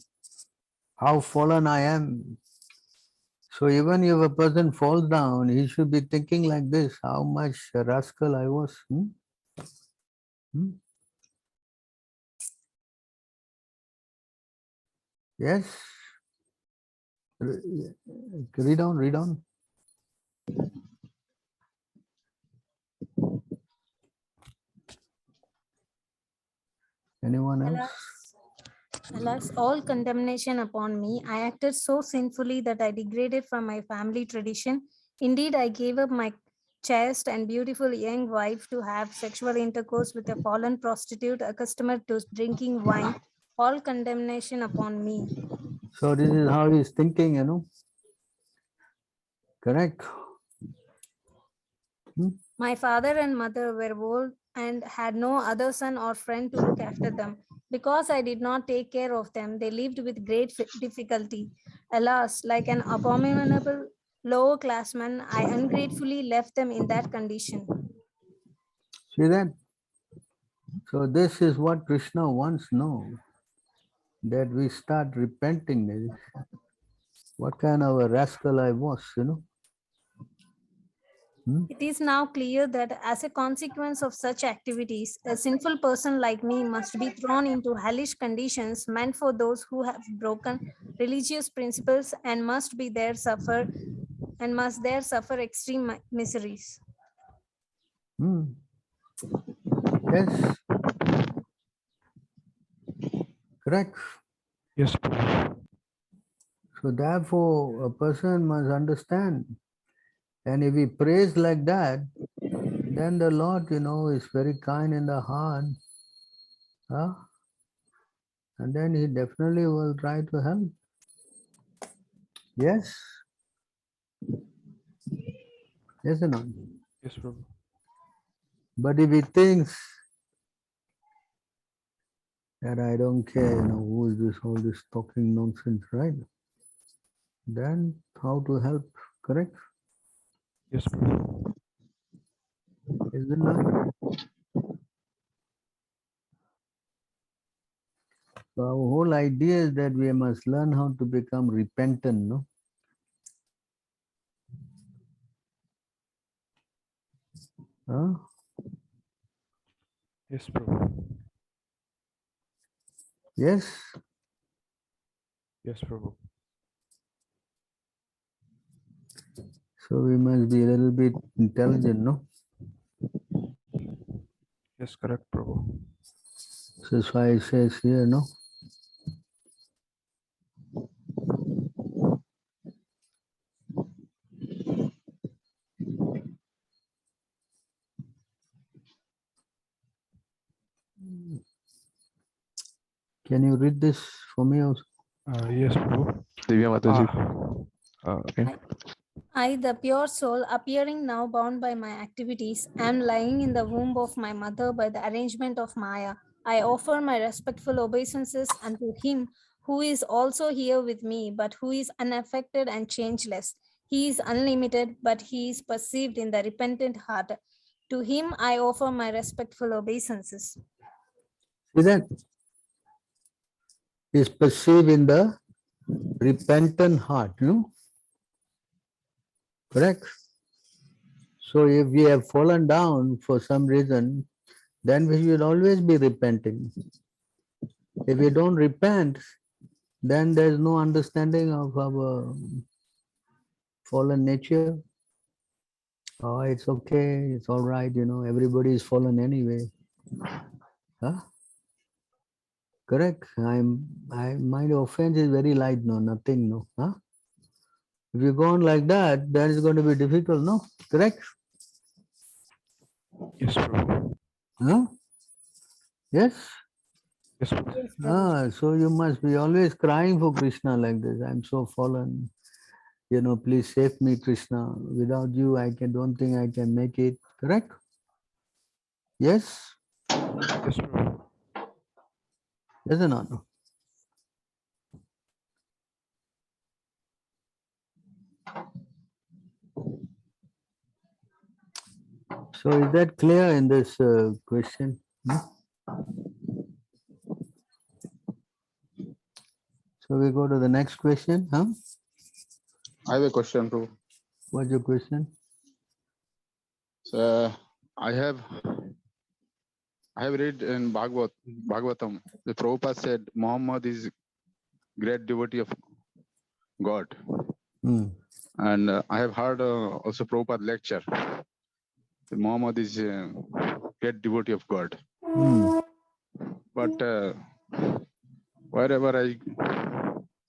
how fallen I am. So even if a person falls down, he should be thinking like this, how much rascal I was. Yes? Read on. Anyone else? Alas, all condemnation upon me. I acted so sinfully that I degraded from my family tradition. Indeed, I gave up my chaste and beautiful young wife to have sexual intercourse with a fallen prostitute accustomed to drinking wine. All condemnation upon me. So this is how he's thinking, Correct. Hmm? My father and mother were old and had no other son or friend to look after them. Because I did not take care of them, they lived with great difficulty. Alas, like an abominable lower classman, I ungratefully left them in that condition. See that? So this is what Krishna wants to know, that we start repenting. What kind of a rascal I was, It is now clear that as a consequence of such activities, a sinful person like me must be thrown into hellish conditions meant for those who have broken religious principles and must there suffer extreme miseries. Hmm. Yes, correct. Yes, Prabhu. So therefore, a person must understand. And if he prays like that, then the Lord, is very kind in the heart. Huh? And then he definitely will try to help. Yes? Yes or not? Yes, Prabhu. But if he thinks that I don't care, who is this, all this talking nonsense, right? Then how to help, correct? Yes, Prabhu. Is it not? So our whole idea is that we must learn how to become repentant, no? Huh? Yes, Prabhu. Yes? Yes, Prabhu. So we must be a little bit intelligent, no? Yes, correct, Prabhu. So that's why it says here, no? Can you read this for me also? Yes, Prabhu. Divya Mataji. Okay. I, the pure soul, appearing now bound by my activities, am lying in the womb of my mother by the arrangement of Maya. I offer my respectful obeisances unto him who is also here with me, but who is unaffected and changeless. He is unlimited, but he is perceived in the repentant heart. To him I offer my respectful obeisances. See that? Is perceived in the repentant heart, no? Correct? So if we have fallen down for some reason, then we should always be repenting. If we don't repent, then there's no understanding of our fallen nature. Oh, it's okay, it's all right, everybody is fallen anyway. Huh? Correct? My offense is very light, no, nothing, no. Huh? If you go on like that, then it's going to be difficult, no? Correct? Yes, Prabhu. Huh? Yes? Yes, Prabhu. Yes, Prabhu. So you must be always crying for Krishna like this. I'm so fallen. Please save me, Krishna. Without you, don't think I can make it. Correct? Yes? Yes, Prabhu. Yes or not? So is that clear in this question? So we go to the next question, huh? I have a question too. What's your question? So I have read in Bhagavatam. The Prabhupada said Muhammad is great devotee of God, Hmm. and I have heard also Prabhupada lecture. That Muhammad is a great devotee of God, Hmm. but wherever I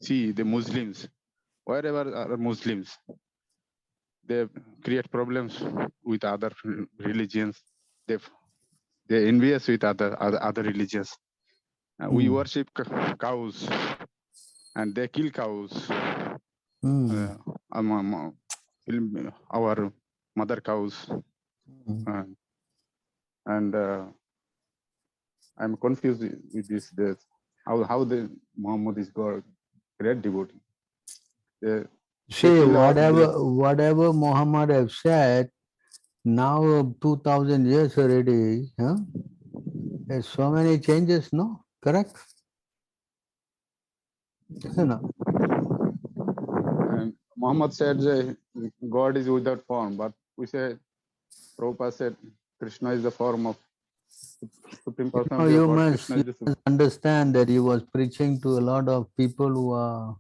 see the Muslims, wherever are Muslims, they create problems with other religions. They envious with other religions. We worship cows, and they kill cows. Hmm. Our mother cows. And I'm confused with this. How the Muhammad is God, great devotee. They See, kill our whatever Muhammad have said, now 2000 years already, huh? There's so many changes, no? Correct? Isn't it? And Muhammad said God is without form, but we say Prabhupada said Krishna is the form of Supreme Personality of You God. must Krishna is the understand that he was preaching to a lot of people who are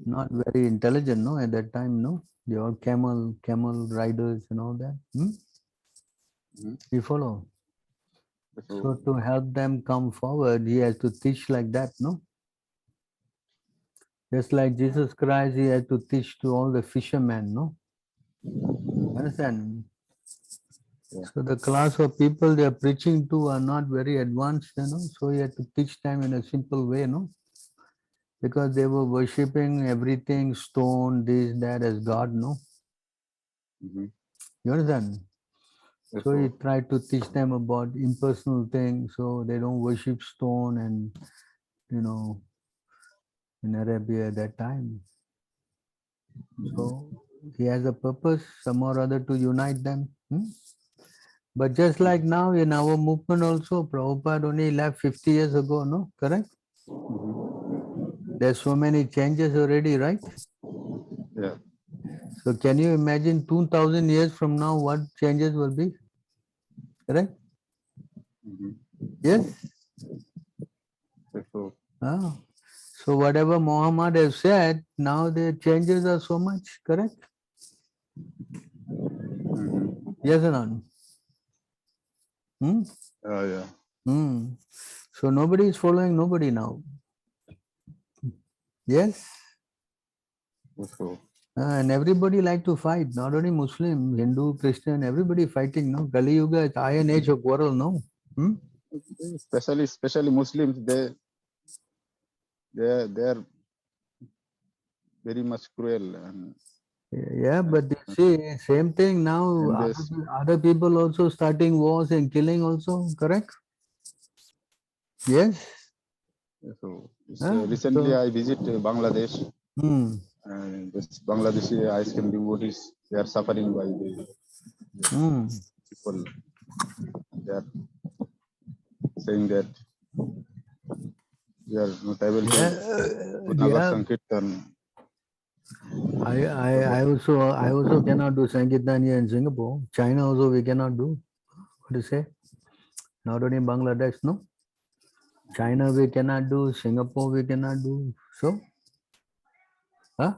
not very intelligent, no? At that time, no? They are camel riders and all that. You follow? So to help them come forward, he has to teach like that, no? Just like Jesus Christ, he had to teach to all the fishermen, no? Understand? Yeah. So the class of people they are preaching to are not very advanced, you know. So he had to teach them in a simple way, no? Because they were worshipping everything, stone, this, that as God, no? You understand? So he tried to teach them about impersonal things, so they don't worship stone and, you know, in Arabia at that time. So he has a purpose, some or other, to unite them. But just like now in our movement also, Prabhupada only left 50 years ago, no? Correct? There's so many changes already, right? Yeah. So can you imagine 2000 years from now what changes will be? Correct? Yes? Ah. So whatever Muhammad has said, now the changes are so much, correct? Yes or not? Yeah. So nobody is following nobody now. Yes? And everybody like to fight, not only Muslim, Hindu, Christian, everybody fighting, no? Kali Yuga is iron age of quarrel, no? Especially Muslims, they're very much cruel. Yeah, but you see, same thing now, other people also starting wars and killing also, correct? Yes? So recently I visited Bangladesh. And this Bangladeshi ISKM devotees, they are suffering by the people. They are saying that we are not able to do Nagar Sankirtan. I also cannot do Sankirtan here in Singapore. China also we cannot do. What do you say? Not only Bangladesh, no? China we cannot do, Singapore we cannot do. So? Huh?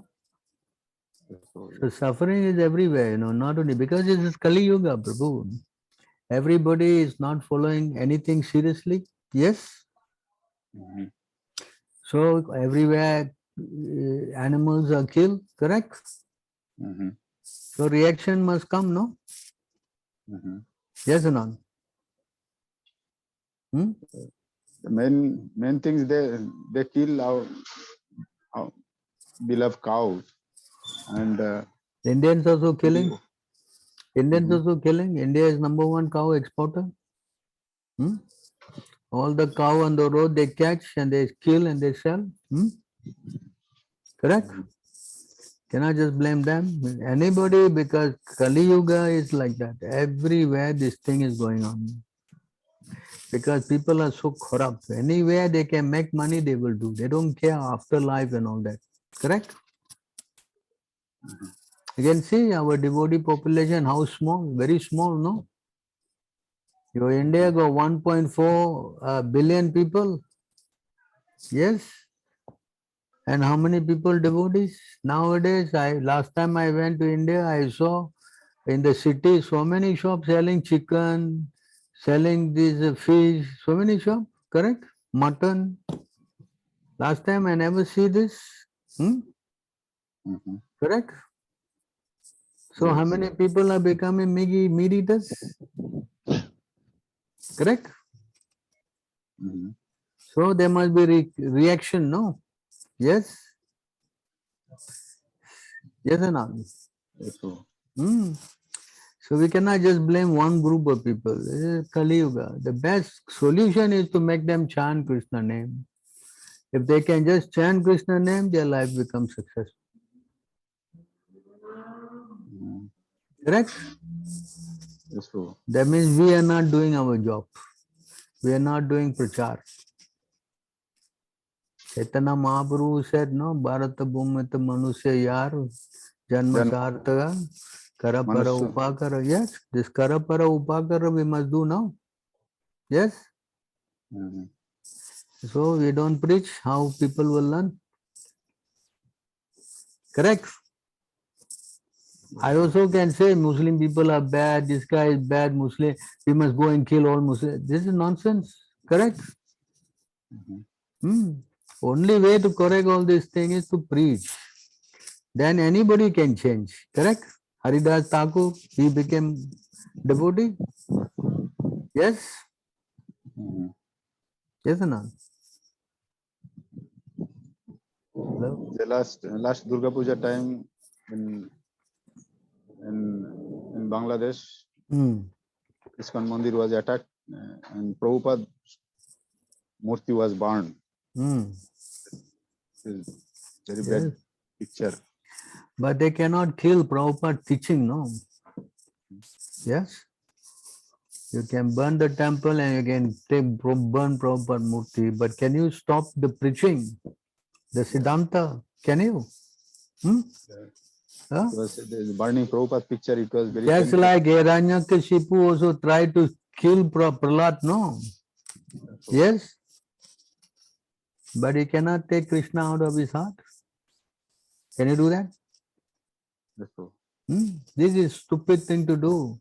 So suffering is everywhere, you know, not only because it is Kali Yuga, Prabhu. Everybody is not following anything seriously. Yes? So everywhere animals are killed, correct? So reaction must come, no? Yes or not? The main things they kill our beloved cows, and Indians also killing. Indians also killing. India is #1 cow exporter. All the cow on the road they catch and they kill and they sell. Correct? Cannot just blame them. Anybody, because Kali Yuga is like that. Everywhere this thing is going on. Because people are so corrupt. Anywhere they can make money, they will do. They don't care afterlife and all that. Correct? You can see our devotee population, how small, very small, no? Your India got 1.4 billion people. Yes. And how many people devotees? Nowadays, last time I went to India, I saw in the city so many shops selling chicken, selling this fish, so many shops, correct? Mutton. Last time I never see this. Correct? So how many people are becoming meat eaters? Correct? So there must be reaction, no? Yes? Yes or not? So we cannot just blame one group of people. This is Kali Yuga. The best solution is to make them chant Krishna name. If they can just chant Krishna name, their life becomes successful. Correct? Yes, Prabhu. That means we are not doing our job. We are not doing prachar. Chaitanya Mahaprabhu said, no, Bharata Bhumita Manusya Yar Janma Sartaka Kara Para Manusya. Upakara. Yes, this Kara Para Upakara we must do now. Yes? Mhm. So we don't preach how people will learn. Correct? I also can say Muslim people are bad, this guy is bad Muslim, we must go and kill all Muslims. This is nonsense. Correct? Only way to correct all these things is to preach. Then anybody can change. Correct? Haridas Thakur, he became devotee. Yes? Yes or not? Hello? The last Durga Puja time in in Bangladesh, ISKCON Mandir was attacked and Prabhupada Murti was burned. Very bad picture. But they cannot kill Prabhupada teaching, no? Yes? You can burn the temple and you can burn Prabhupada Murti, but can you stop the preaching? The Siddhanta? Can you? Huh? The burning Prabhupada picture, it was very Just painful. like Hiranyakashipu also tried to kill Prahlad, no? Yes? But he cannot take Krishna out of his heart. Can you do that? This is stupid thing to do.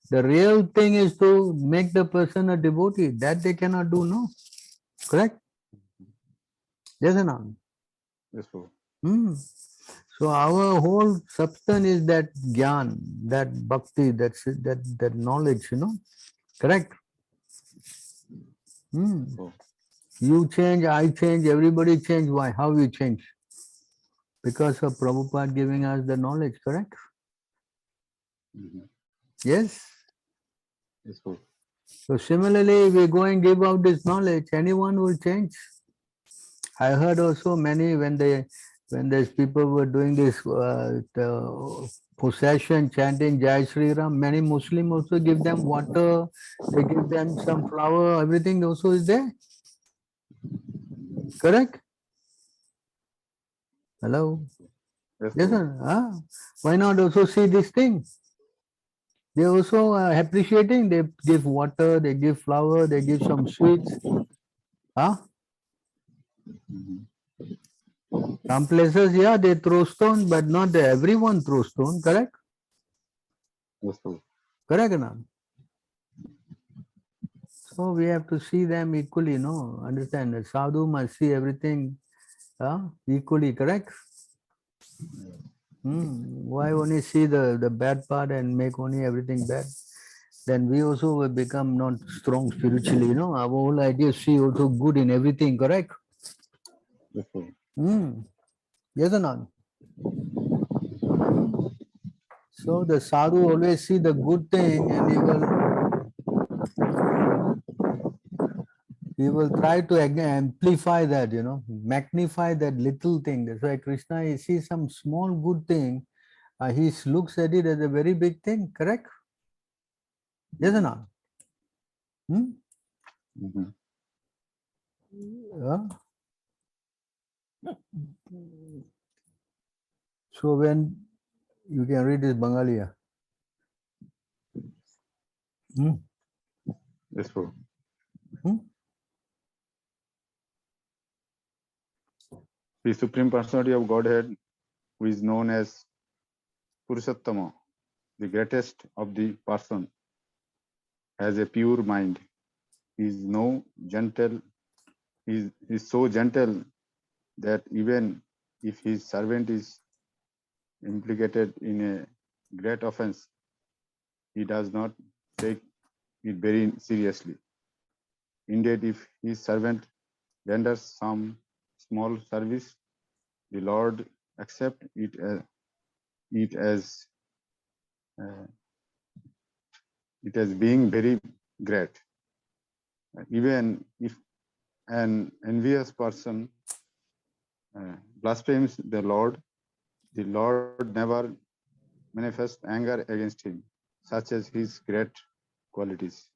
The real thing is to make the person a devotee. That they cannot do, no? Correct? Yes or not? Yes, Prabhu. So our whole substance is that gyan, that bhakti, that knowledge, you know? Correct? You change, I change, everybody change. Why? How we change? Because of Prabhupada giving us the knowledge, correct? Yes? Yes, Prabhu. So similarly, we go and give out this knowledge, anyone will change. I heard also many when these people were doing this the procession, chanting Jai Sri Ram, many Muslims also give them water, they give them some flower, everything also is there. Correct? Hello? Yes, Yes, Prabhu. sir. Why not also see this thing? They also appreciating, they give water, they give flower, they give some sweets. Some places, yeah, they throw stone, but not everyone throws stone, correct? Yes, Prabhu. Correct or not? So we have to see them equally, no? Understand that sadhu must see everything equally, correct? Why only see the bad part and make only everything bad? Then we also will become not strong spiritually, you know? Our whole idea is see also good in everything, correct? Yes, Prabhu. Yes or not? So the sadhu always see the good thing and he will try to amplify that, you know, magnify that little thing. That's why Krishna, he sees some small good thing, he looks at it as a very big thing, correct? Yes or not? So when you can read this Bengali, Yes, Prabhu. The Supreme Personality of Godhead, who is known as Purushottama, the greatest of the person, has a pure mind. He is so gentle that even if his servant is implicated in a great offense, he does not take it very seriously. Indeed, if his servant renders some small service, the Lord accepts it as it as being very great. Even if an envious person blasphemes the Lord never manifests anger against him, such as his great qualities.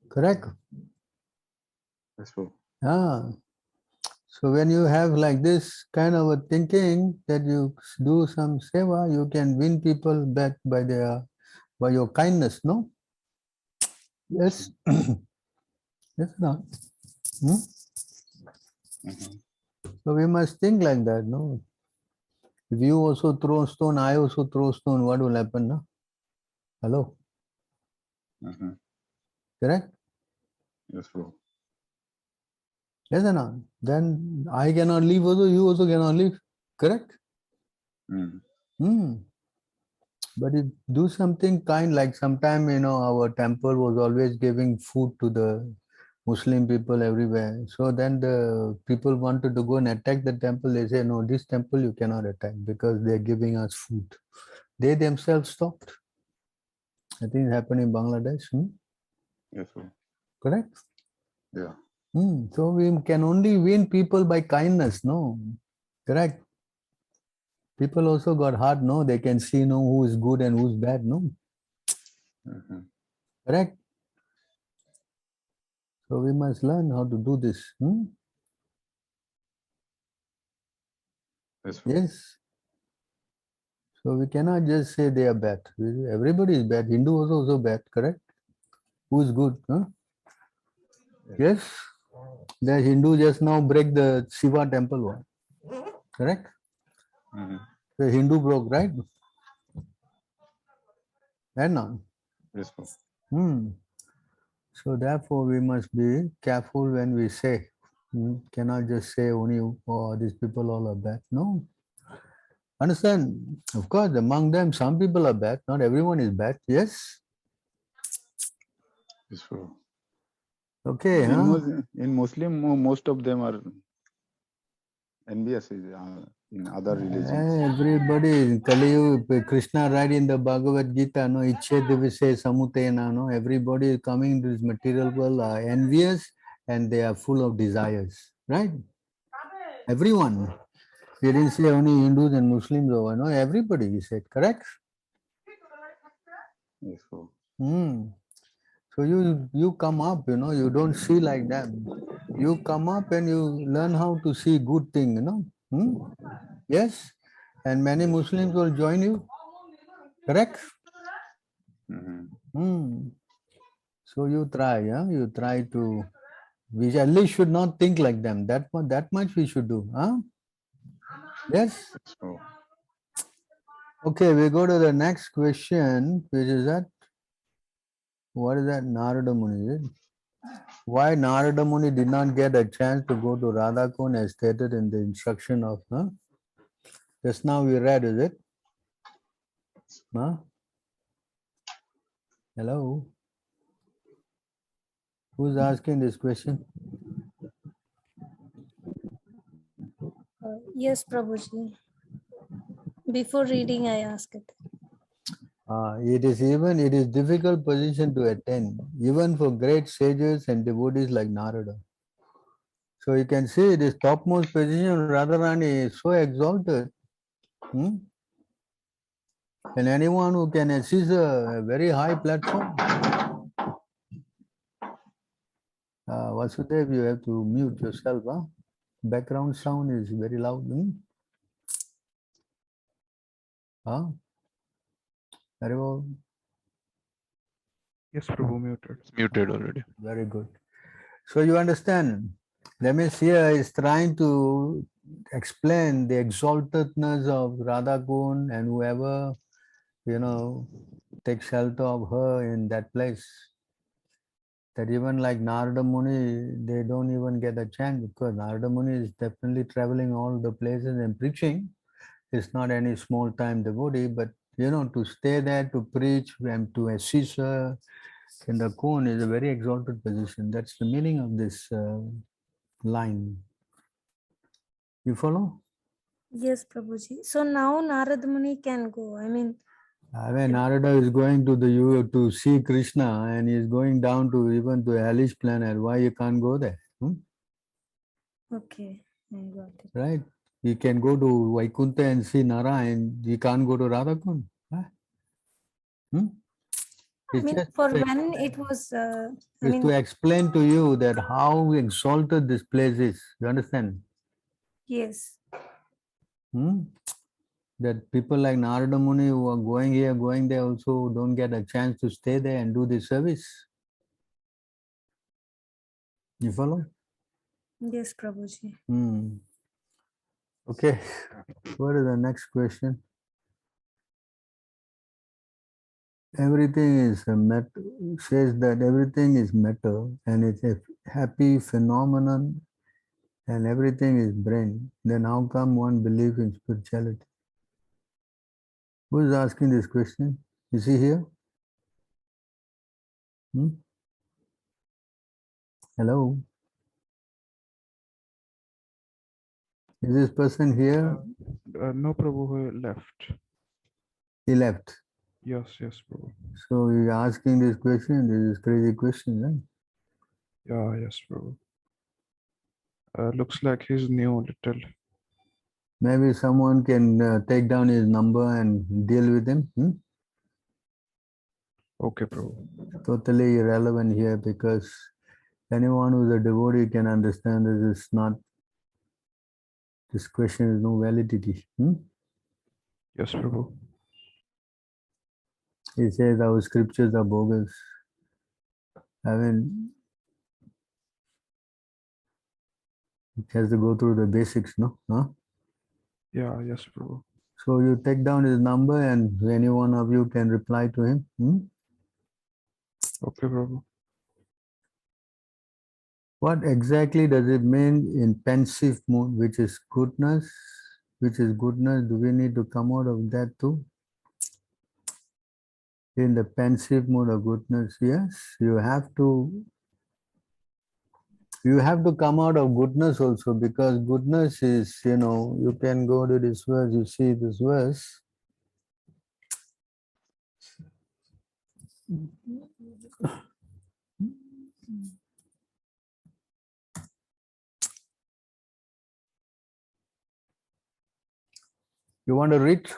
Correct. That's true. So when you have like this kind of a thinking that you do some seva, you can win people back by your kindness, no? Yes. Yes, no. So we must think like that, no? If you also throw stone, I also throw stone, what will happen, no? Hello? Correct? Yes, bro. Yes or not? Then I cannot leave also, you also cannot leave. Correct? But if do something kind, like sometime, our temple was always giving food to the Muslim people everywhere. So then the people wanted to go and attack the temple. They say, no, this temple you cannot attack because they're giving us food. They themselves stopped. I think it happened in Bangladesh. Yes, bro. Correct? Yeah. So we can only win people by kindness, no? Correct? People also got heart, no? They can see, no, who is good and who's bad, no? Correct? So we must learn how to do this. Yes. So we cannot just say they are bad. Everybody is bad. Hindu is also bad, correct? Who is good? Yes. The Hindu just now break the Shiva temple wall. Correct? The Hindu broke, right? And now. Yes, bro. So therefore we must be careful when we say. Cannot just say only, oh, these people all are bad. No. Understand? Of course, among them, some people are bad. Not everyone is bad. Yes? Yes, bro. Okay. In Muslim, most of them are envious in other religions. Everybody, Kali, Krishna write in the Bhagavad Gita, no, Ichhe Divise Samutena, no, everybody is coming to this material world are envious and they are full of desires, right? Everyone. We didn't say only Hindus and Muslims over, no, everybody, he said, correct? Yes, bro. So you come up, you don't see like them. You come up and you learn how to see good thing, Yes? And many Muslims will join you. Correct? So you try, you try to, we at least should not think like them. That much we should do. Yes? Okay, we go to the next question, which is that, what is that? Narada Muni, is it? Why Narada Muni did not get a chance to go to Radhakund as stated in the instruction of, just now we read, is it? Hello? Who's asking this question? Yes, Prabhuji. Before reading, I asked it. It is difficult position to attain, even for great sages and devotees like Narada. So you can see this topmost position, Radharani is so exalted. And anyone who can assist a very high platform. Vasudev, you have to mute yourself. Background sound is very loud. Very well. Yes, Prabhu, muted. It's muted already. Very good. So you understand, Ramesh here is trying to explain the exaltedness of Radha Kund and whoever, takes shelter of her in that place. That even like Narada Muni, they don't even get a chance because Narada Muni is definitely traveling all the places and preaching. It's not any small time devotee, but to stay there to preach and to assist her in the Kund is a very exalted position. That's the meaning of this line. You follow? Yes, Prabhuji. So now Narad Muni can go. I mean, I mean, Narada is going to the to see Krishna, and he is going down to even to hellish planet. Why you can't go there? Okay, I got it. Right? You can go to Vaikuntha and see Narayan. You can't go to Radhakund. Huh? I It's mean, just for to when explain, it was, I is to mean, explain to you that how exalted this place is. You understand? yes, That people like Narada Muni who are going here, going there also don't get a chance to stay there and do the service. You follow? yes, Prabhuji. Okay. What is the next question? Everything is a matter, says that everything is matter and it's a happy phenomenon and everything is brain. Then how come one believes in spirituality? Who is asking this question? Is he here? Hello? Is this person here? No, Prabhu, he left. He left. Yes, Prabhu. So he's asking this question. This is crazy question, right? Yeah, yes, Prabhu. Looks like he's new little. Maybe someone can take down his number and deal with him. Okay, Prabhu. Totally irrelevant here because anyone who's a devotee can understand this is not, this question is no validity. Yes, Prabhu. He says our scriptures are bogus. I mean, it has to go through the basics, no? Yeah, yes, Prabhu. So you take down his number and any one of you can reply to him. Okay, Prabhu. What exactly does it mean in pensive mood, which is goodness? Which is goodness? Do we need to come out of that too? In the pensive mood of goodness, yes, you have to come out of goodness also, because goodness is, you can go to this verse, you see this verse. You want to read?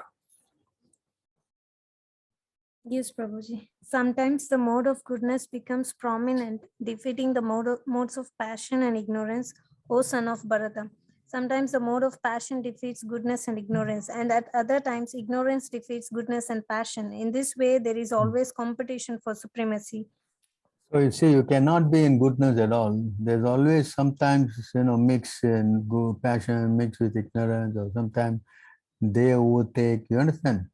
Yes, Prabhuji. Sometimes the mode of goodness becomes prominent, defeating the modes of passion and ignorance, O son of Bharata. Sometimes the mode of passion defeats goodness and ignorance, and at other times ignorance defeats goodness and passion. In this way, there is always competition for supremacy. So you see, you cannot be in goodness at all. There's always sometimes, mix in good passion, mix with ignorance, or sometimes they overtake. You understand?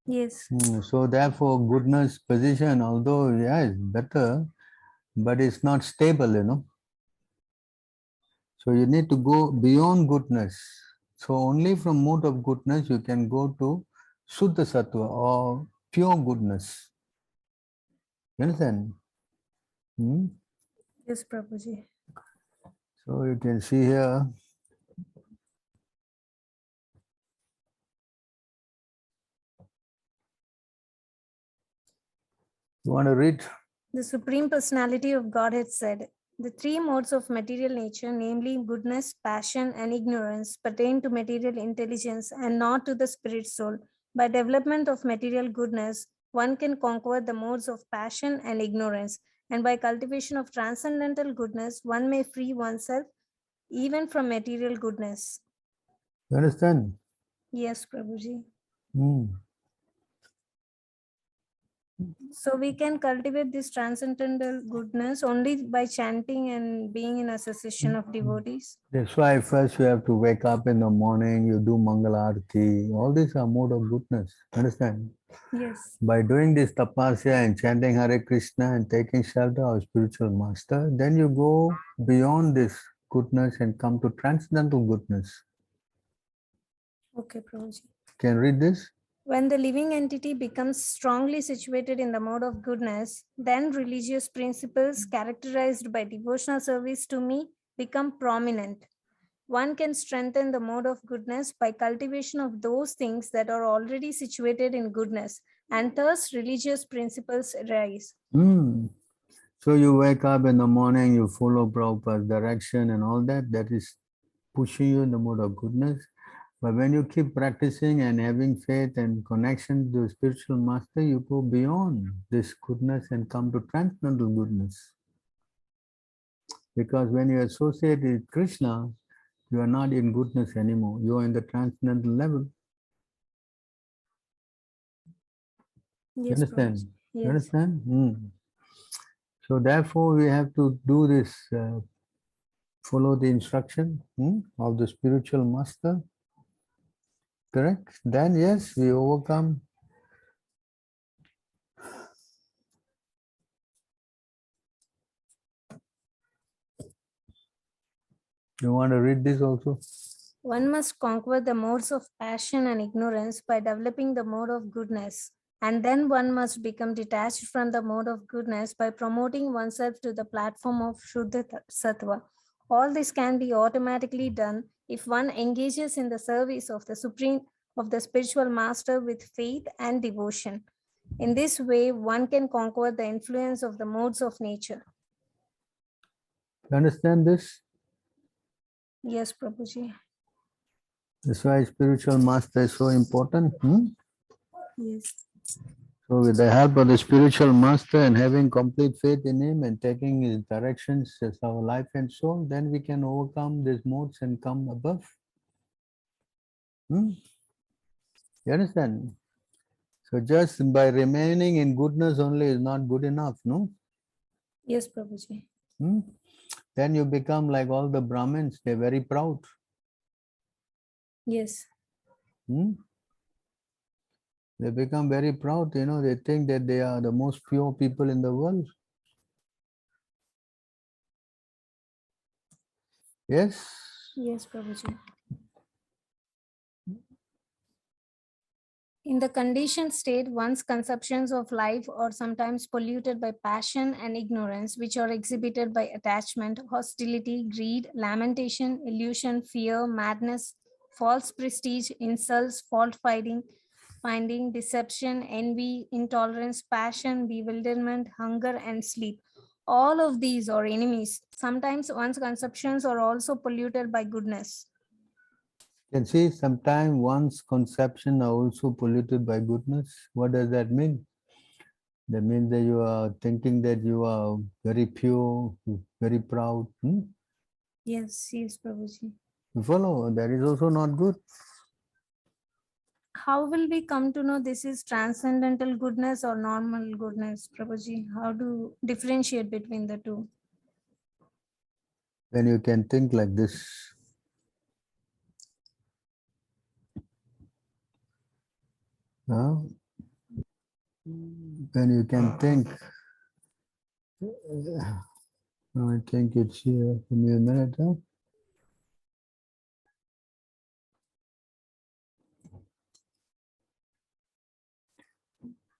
Yes. So therefore, goodness position, although it's better, but it's not stable, So you need to go beyond goodness. So only from mode of goodness you can go to Shuddha Sattva or pure goodness. You understand? Yes, Prabhuji. So you can see here. You want to read? The Supreme Personality of Godhead said, the three modes of material nature, namely goodness, passion, and ignorance, pertain to material intelligence and not to the spirit soul. By development of material goodness, one can conquer the modes of passion and ignorance, and by cultivation of transcendental goodness, one may free oneself even from material goodness. You understand? Yes, Prabhuji. Hmm. So we can cultivate this transcendental goodness only by chanting and being in association of devotees. That's why first you have to wake up in the morning, you do Mangala Arati. All these are mode of goodness. Understand? Yes. By doing this tapasya and chanting Hare Krishna and taking shelter of spiritual master, then you go beyond this goodness and come to transcendental goodness. Okay, Prabhuji. Can you read this? When the living entity becomes strongly situated in the mode of goodness, then religious principles characterized by devotional service to me become prominent. One can strengthen the mode of goodness by cultivation of those things that are already situated in goodness, and thus religious principles arise. So you wake up in the morning, you follow Prabhupada's direction and all that, that is pushing you in the mode of goodness. But when you keep practicing and having faith and connection to the spiritual master, you go beyond this goodness and come to transcendental goodness. Because when you associate with Krishna, you are not in goodness anymore. You are in the transcendental level. Yes, You understand? Prabhuji. You Yes. understand? So therefore, we have to do this, follow the instruction of the spiritual master. Correct? Then yes, we overcome. You want to read this also? One must conquer the modes of passion and ignorance by developing the mode of goodness. And then one must become detached from the mode of goodness by promoting oneself to the platform of Shuddha Sattva. All this can be automatically done if one engages in the service of the Supreme, of the spiritual master with faith and devotion. In this way, one can conquer the influence of the modes of nature. You understand this? Yes, Prabhuji. That's why spiritual master is so important. Yes. So with the help of the spiritual master and having complete faith in him and taking his directions as our life and soul, then we can overcome these modes and come above. You understand? So just by remaining in goodness only is not good enough, no? Yes, Prabhuji. Then you become like all the Brahmins, they're very proud. Yes. They become very proud, they think that they are the most pure people in the world. Yes? Yes, Prabhuji. In the conditioned state, one's conceptions of life are sometimes polluted by passion and ignorance, which are exhibited by attachment, hostility, greed, lamentation, illusion, fear, madness, false prestige, insults, fault finding, deception, envy, intolerance, passion, bewilderment, hunger, and sleep. All of these are enemies. Sometimes one's conceptions are also polluted by goodness. You can see sometimes one's conception are also polluted by goodness. What does that mean? That means that you are thinking that you are very pure, very proud. Yes, Prabhuji. You follow? That is also not good. How will we come to know this is transcendental goodness or normal goodness, Prabhuji? How to differentiate between the two? When you can think like this. When you can think. I think it's here. Give me a minute.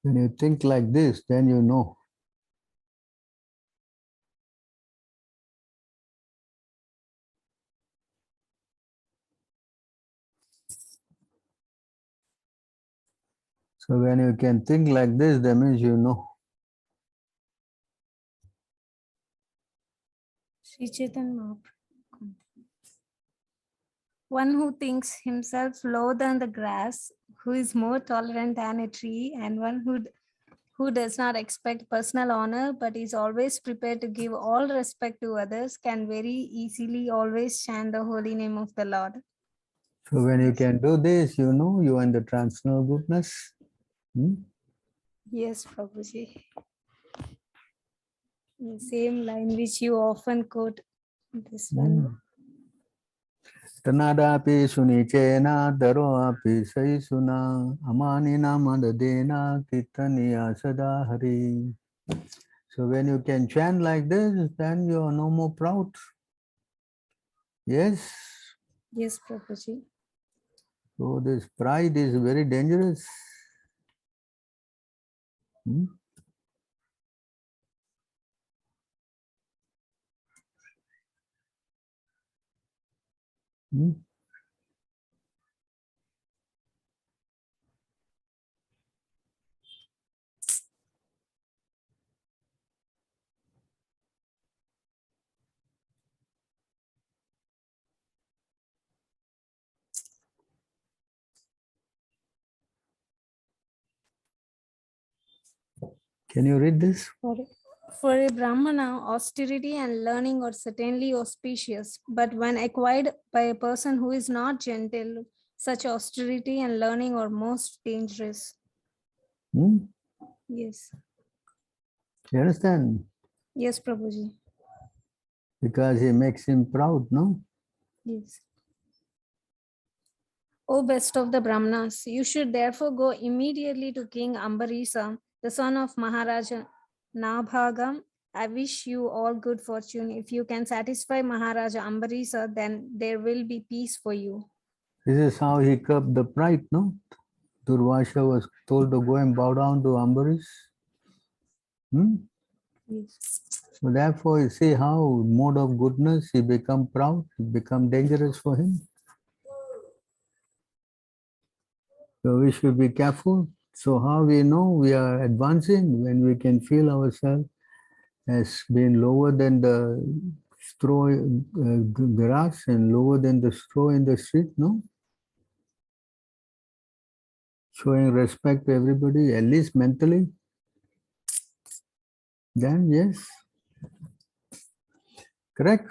When you think like this, then you know. So when you can think like this, that means you know. Sri Chaitanya Mahaprabhu. One who thinks himself lower than the grass, who is more tolerant than a tree, and one who does not expect personal honor but is always prepared to give all respect to others, can very easily always chant the holy name of the Lord. So when you can do this, you know you are in the transcendental goodness. Yes, Prabhuji. The same line which you often quote. This one. Tanadapi sunichena daro api saisuna amanina madadena kitaniya sada hari. So when you can chant like this, then you are no more proud. Yes? Yes, Prabhuji. So this pride is very dangerous. Hmm? Can you read this? For a Brahmana, austerity and learning are certainly auspicious, but when acquired by a person who is not gentle, such austerity and learning are most dangerous. Hmm? Yes. You understand? Yes, Prabhuji. Because he makes him proud, no? Yes. O best of the Brahmanas, you should therefore go immediately to King Ambarisa, the son of Maharaja Nabhagam. I wish you all good fortune. If you can satisfy Maharaja Ambarisa, then there will be peace for you. This is how he curbed the pride, no? Durvasha was told to go and bow down to Ambarish. Hmm? Yes. So therefore, you see how mode of goodness, he become proud, it become dangerous for him. So we should be careful. So how we know we are advancing when we can feel ourselves as being lower than the straw grass and lower than the straw in the street, no? Showing respect to everybody, at least mentally. Then yes, correct.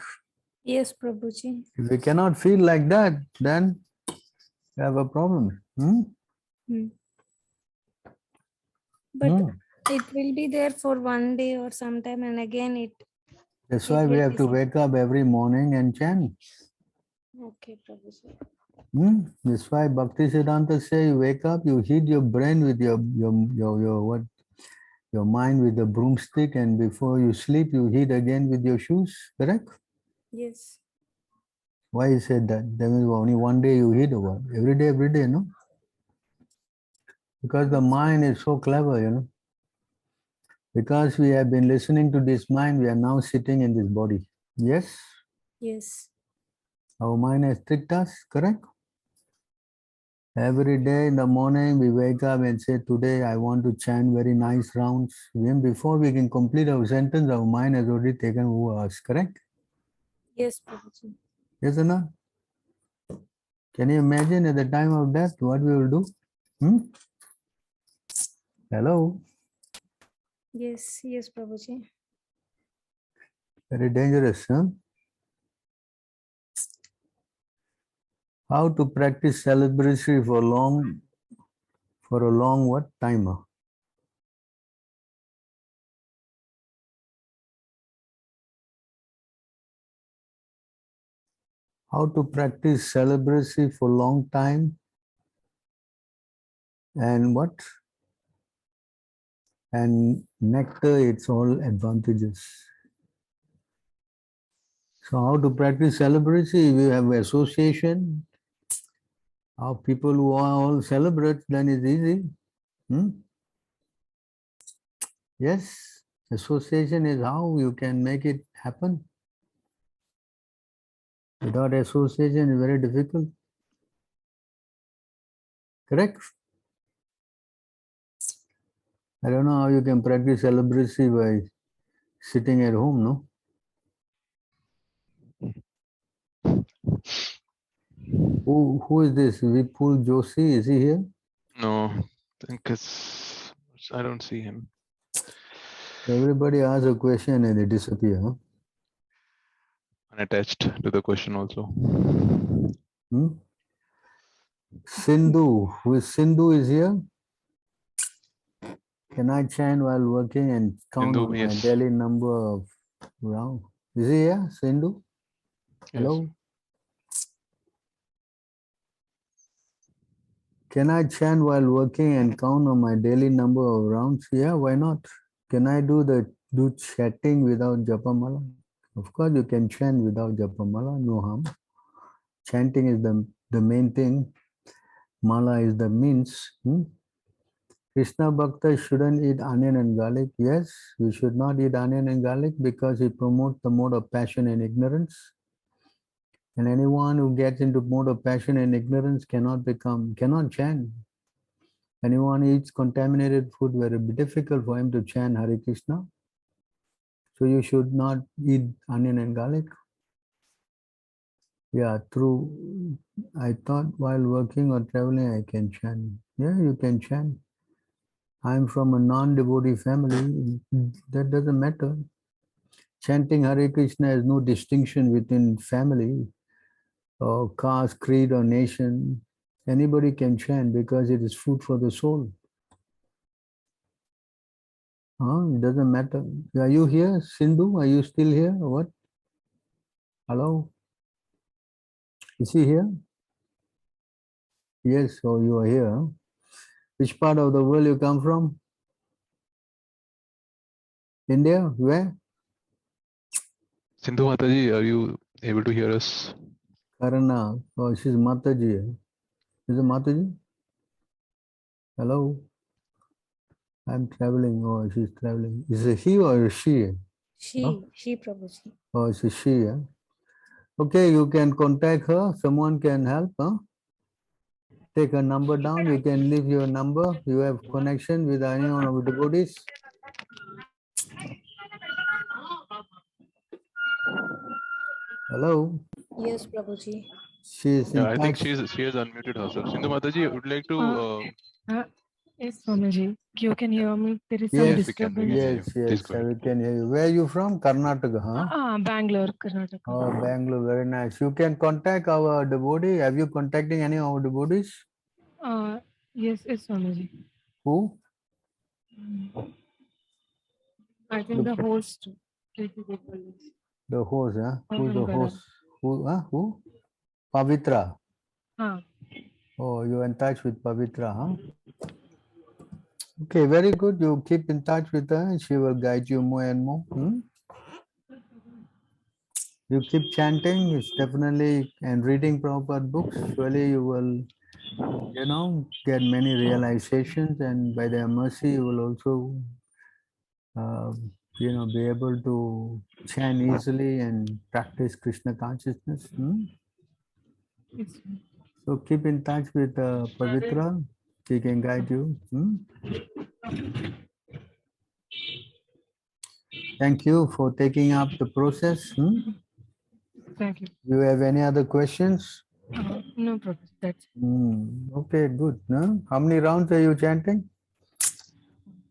Yes, Prabhuji. If we cannot feel like that, then we have a problem. Hmm? But it will be there for one day or sometime, and again it. That's it why we will have to disappear. wake up every morning and chant. Okay, Prabhuji. That's why Bhakti Siddhanta say you wake up, you hit your brain with your what, your mind with the broomstick, and before you sleep, you hit again with your shoes. Correct? Yes. Why he said that? That means only one day you hit over. Every day, no? Because the mind is so clever, you know. Because we have been listening to this mind, we are now sitting in this body. Yes? Yes. Our mind has tricked us, correct? Every day in the morning, we wake up and say, today I want to chant very nice rounds. Even before we can complete our sentence, our mind has already taken over us, correct? Yes, Prabhuji. Yes or not? Can you imagine at the time of death what we will do? Hello? Yes, yes, Prabhuji. Very dangerous, huh? How to practice celibacy for a long what? Timer. How to practice celibacy for long time and what? And nectar its all advantages. So how to practice celibacy? We have association of people who are all celebrate, then it's easy. Yes, association is how you can make it happen. Without association, it's very difficult. Correct? I don't know how you can practice celibacy by sitting at home, no? Who is this? Vipul Joshi, is he here? No, I think it's, I don't see him. Everybody asks a question and they disappear, huh? Unattached to the question also. Sindhu, who is Sindhu is here? Can I chant while working and count Hindu, on my yes. daily number of rounds? Is he here, Sindhu? Hello? Yes. Can I chant while working and count on my daily number of rounds? Yeah, why not? Can I do chatting without japamala? Of course, you can chant without japamala, no harm. Chanting is the main thing. Mala is the means. Krishna Bhakta shouldn't eat onion and garlic. Yes, we should not eat onion and garlic because it promotes the mode of passion and ignorance. And anyone who gets into mode of passion and ignorance cannot chant. Anyone who eats contaminated food, very difficult for him to chant Hare Krishna. So you should not eat onion and garlic. Yeah, true. I thought while working or traveling I can chant. Yeah, you can chant. I'm from a non-devotee family. That doesn't matter. Chanting Hare Krishna has no distinction within family or caste, creed, or nation. Anybody can chant because it is food for the soul. It doesn't matter. Are you here, Sindhu? Are you still here or what? Hello? Is he here? Yes, so you are here. Which part of the world you come from? India? Where? Sindhu Mataji, are you able to hear us? Karana. Oh, she's Mataji. Is it Mataji? Hello? I'm traveling. Oh, she's traveling. Is it he or she? She, Prabhuji. Oh, it's a she. Yeah? Okay, you can contact her. Someone can help. Huh? Take her number down. You can leave your number. You have connection with anyone of the devotees. Hello? Yes, Prabhuji. She is Yeah, in I think touch. she has unmuted herself. Sindhu Mataji, would like to Yes, Swamiji, you can hear me. There is some Yes, yes, we can disturbance. hear you. yes, Please yes. go ahead. We can hear you. Where are you from? Karnataka, huh? Bangalore, Karnataka. Oh, Bangalore. Very nice. You can contact our devotee. Have you contacting any of our devotees? Yes, Swamiji. Who? I think the host. The host, huh? Oh, Who's the Mangala. host? Who? Huh? Who? Pavitra. Ah, Oh, you're in touch with Pavitra, huh? Okay, very good. You keep in touch with her and she will guide you more and more. You keep chanting, it's definitely, and reading Prabhupada books, surely you will, get many realizations, and by their mercy, you will also, be able to chant easily and practice Krishna consciousness. yes. So keep in touch with Pavitra. She can guide you. Thank you for taking up the process. Thank you. Do you have any other questions? No problem. That's Okay, good. No? How many rounds are you chanting?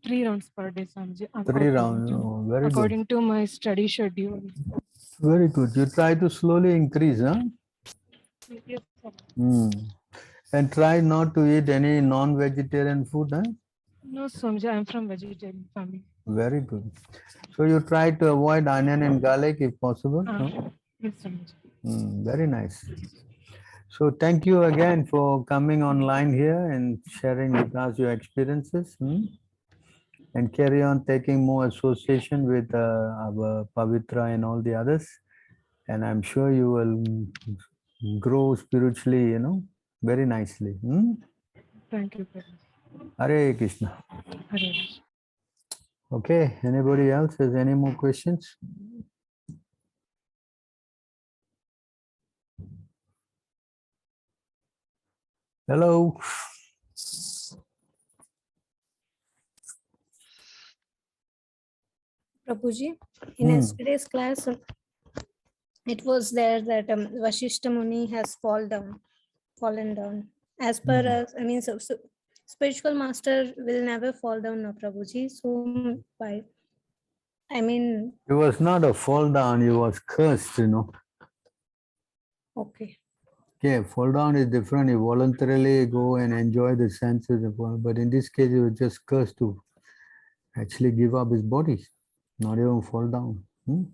3 rounds per day, Swamiji. 3 rounds. Oh, very good. According to my study schedule. Very good. You try to slowly increase, huh? Yes, And try not to eat any non-vegetarian food, huh? no, Swamiji, I'm from vegetarian family. Very good. So you try to avoid onion and garlic if possible. Yes, Swamiji. Very nice. So thank you again for coming online here and sharing with us your experiences. And carry on taking more association with our Pavitra and all the others. And I'm sure you will grow spiritually, very nicely. Thank you, Prabhu. Hare Krishna. Hare Krishna. Okay, anybody else has any more questions? Hello. Prabhuji, in yesterday's class, it was there that Vashishta Muni has fallen down. As per us, I mean, so spiritual master will never fall down, no, Prabhuji. So why? I mean, It was not a fall down, it was cursed, okay. Okay, fall down is different. You voluntarily go and enjoy the senses, but in this case, it was just cursed to actually give up his body, not even fall down. You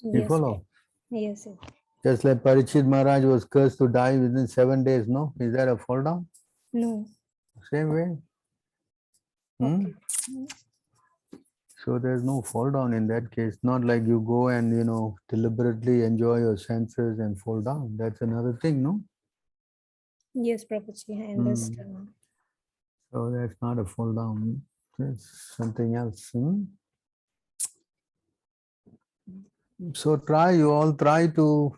Yes, follow? yes, yes. Just like Parikshit Maharaj was cursed to die within 7 days, no? Is that a fall down? No. Same way. Okay. So there's no fall down in that case. Not like you go and, deliberately enjoy your senses and fall down. That's another thing, no? Yes, Prabhuji, I understand. So that's not a fall down. That's something else. So you all try to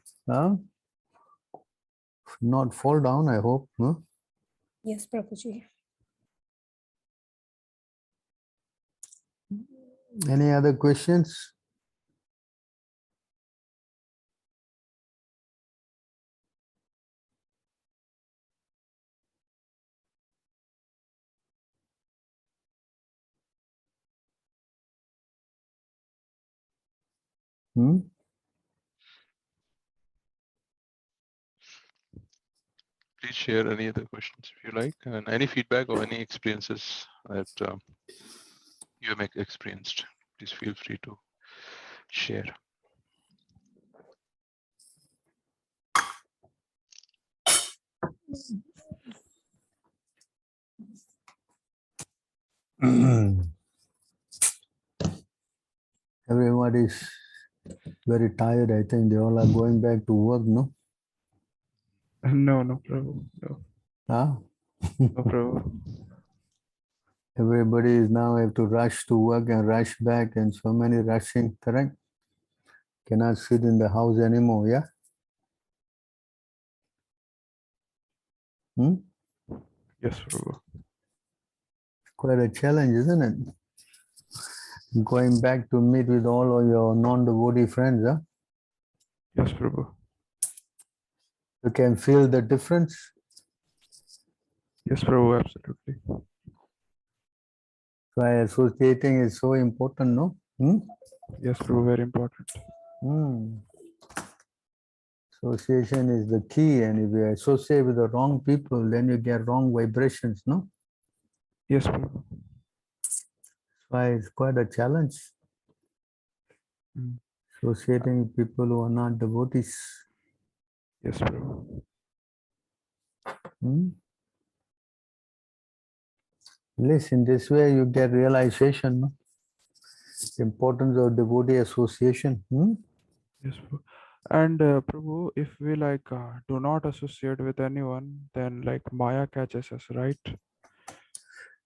not fall down, I hope. Huh? Yes, Prabhuji. Any other questions? Hmm? Please share any other questions if you like, and any feedback or any experiences that you have experienced. Please feel free to share. Everybody is very tired. I think they all are going back to work, no? No, no, Prabhu. No, Huh? no, Prabhu. Everybody is now have to rush to work and rush back, and so many rushing, correct? Cannot sit in the house anymore, yeah? Hmm? Yes, Prabhu. Quite a challenge, isn't it? Going back to meet with all of your non-devotee friends, huh? Yes, Prabhu. You can feel the difference. Yes, Prabhu. Absolutely. Why associating is so important, no? Hmm? Yes, Prabhu. Very important. Hmm. Association is the key, and if you associate with the wrong people, then you get wrong vibrations, no? Yes, Prabhu. Why it's quite a challenge. Mm. Associating with people who are not devotees. Yes, Prabhu. Hmm? At least in this way you get realization, no? The importance of devotee association. Hmm? Yes, Prabhu. And Prabhu, if we do not associate with anyone, then Maya catches us, right?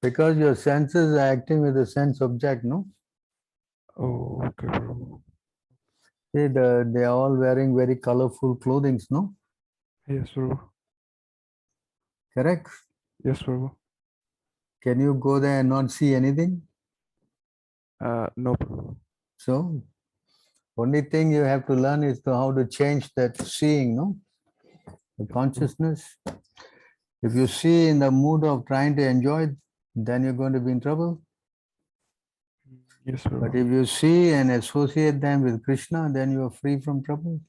Because your senses are acting with the sense object, no? Oh, okay, Prabhu. See, they are all wearing very colorful clothing, no? Yes, Prabhu. Correct? Yes, Prabhu. Can you go there and not see anything? No, Prabhu. So, only thing you have to learn is how to change that seeing, no? The consciousness. If you see in the mood of trying to enjoy, then you're going to be in trouble. Yes, But Prabhu. if you see and associate them with Krishna, then you are free from trouble.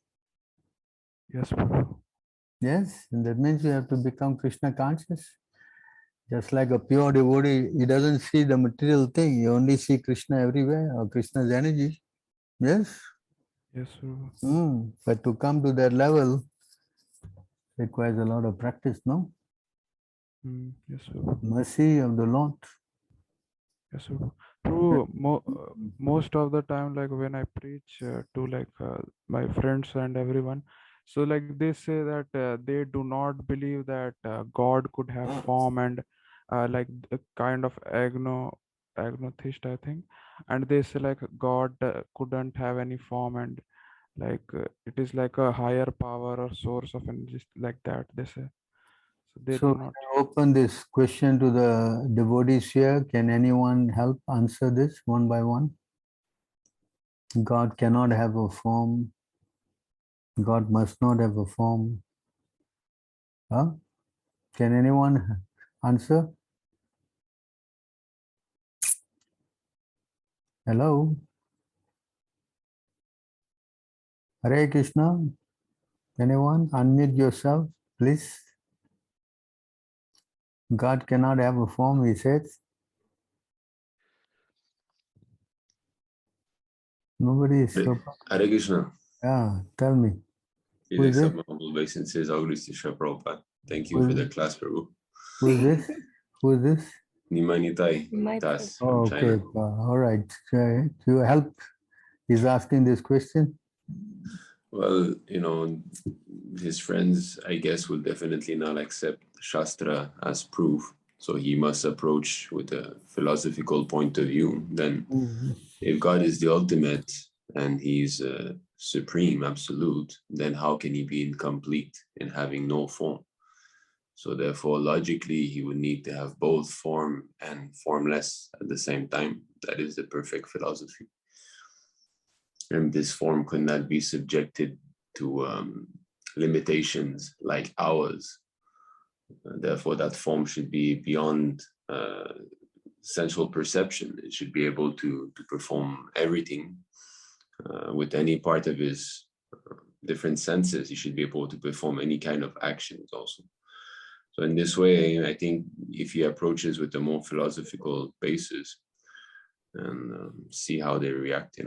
Yes, Prabhu. Yes, and that means you have to become Krishna conscious. Just like a pure devotee, he doesn't see the material thing. You only see Krishna everywhere, or Krishna's energy. Yes? Yes, Prabhu. But to come to that level requires a lot of practice, no? Yes, Prabhu. Mercy of the Lord. Yes, Prabhu. Prabhu, most of the time, when I preach to my friends and everyone, so they say that they do not believe that God could have form, and a kind of agnotheist, I think, and they say God couldn't have any form, and it is like a higher power or source of energy, like that they say. So they So do not. I open this question to the devotees here. Can anyone help answer this one by one? God cannot have a form. God must not have a form. Huh? Can anyone answer? Hello? Hare Krishna. Anyone? Unmute yourself, please. God cannot have a form, he says. Nobody is so. Hare Krishna. Yeah, tell me. Please Who is accept it? my humble obeisances, August Shri Prabhupada. Thank you Who for is the it? class, Prabhu. Who is this? Who is this? Nimanitai My Das Oh, from okay. China. All right. To help, he's asking this question. Well, his friends, I guess, will definitely not accept Shastra as proof. So he must approach with a philosophical point of view. Then, if God is the ultimate and he's supreme, absolute, then how can he be incomplete in having no form? So therefore, logically, he would need to have both form and formless at the same time. That is the perfect philosophy. And this form could not be subjected to limitations like ours. Therefore, that form should be beyond sensual perception. It should be able to perform everything with any part of his different senses. He should be able to perform any kind of actions also. So in this way, I think if he approaches with a more philosophical basis and see how they react,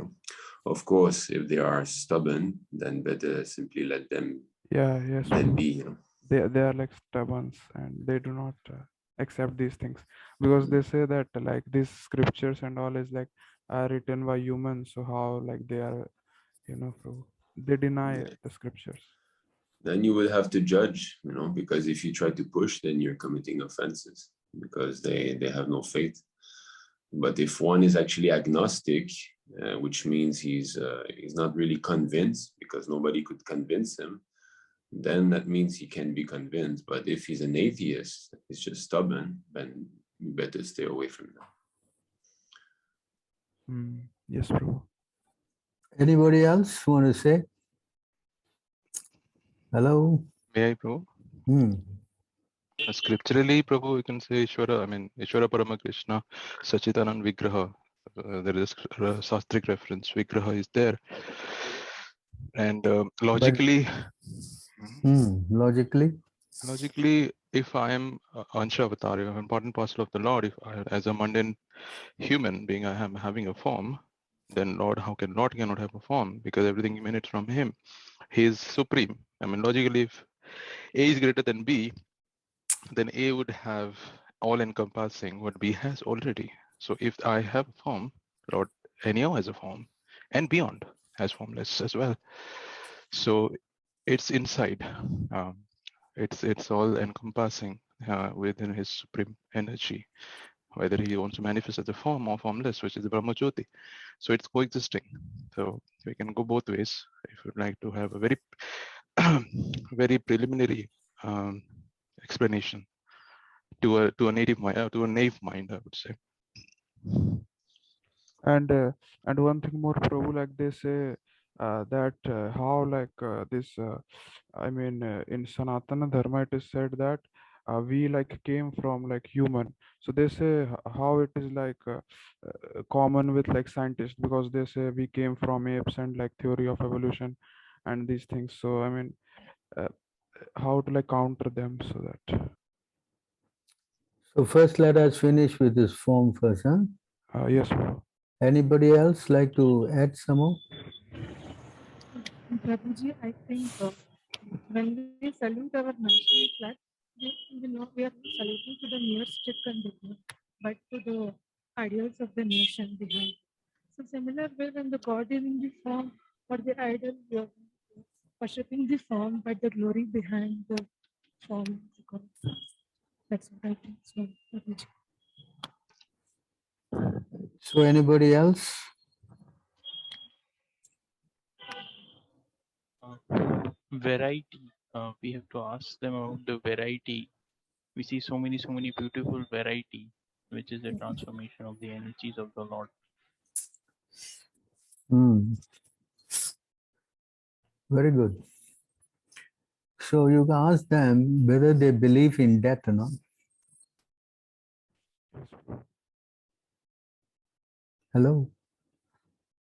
Of course, if they are stubborn, then better simply let them Yeah, yes, then Prabhu. be, They are like stubborn and they do not accept these things because they say that like these scriptures and all is like are written by humans. So how like they are, Prabhu, they deny the scriptures. Then you will have to judge, because if you try to push, then you're committing offenses because they have no faith. But if one is actually agnostic, which means he's not really convinced because nobody could convince him, then that means he can be convinced. But if he's an atheist, he's just stubborn, then you better stay away from them. Yes, Prabhu. Anybody else want to say? Hello? May I, Prabhu? Scripturally, Prabhu, you can say Ishvara, Ishvara Parama Krishna, Sachitanand Vigraha. There is a Sastric reference, Vigraha is there. And logically, Logically, if I am Ansha Avatar, an important parcel of the Lord, if I, as a mundane human being, I am having a form, then Lord cannot have a form because everything emanates from him. He is supreme. Logically, if A is greater than B, then A would have all encompassing what B has already. So if I have a form, Lord anyhow has a form, and beyond has formless as well. So it's inside. It's all encompassing within his supreme energy, whether he wants to manifest as a form or formless, which is the Brahma Jyoti. So it's coexisting. So we can go both ways. If you'd like to have a very, very preliminary explanation to a native mind, to a naive mind, I would say. And one thing more, Prabhu, like they say that how like this in Sanatana Dharma it is said that we like came from like human. So they say how it is like common with like scientists because they say we came from apes and like theory of evolution and these things. So uh, how to like counter them so that. So first let us finish with this form first, huh? Yes, Prabhu. Anybody else like to add some more? Prabhuji, I think when we salute our national flag, we are not saluting to the mere stick and diplomat, but to the ideals of the nation behind. So similar way, when the God is in the form or the idol, we are worshipping the form, but the glory behind the form of the God. That's what I think. So, Prabhuji. So anybody else? Variety. We have to ask them about the variety. We see so many beautiful variety, which is a transformation of the energies of the Lord. Very good. So you can ask them whether they believe in death or not. Hello?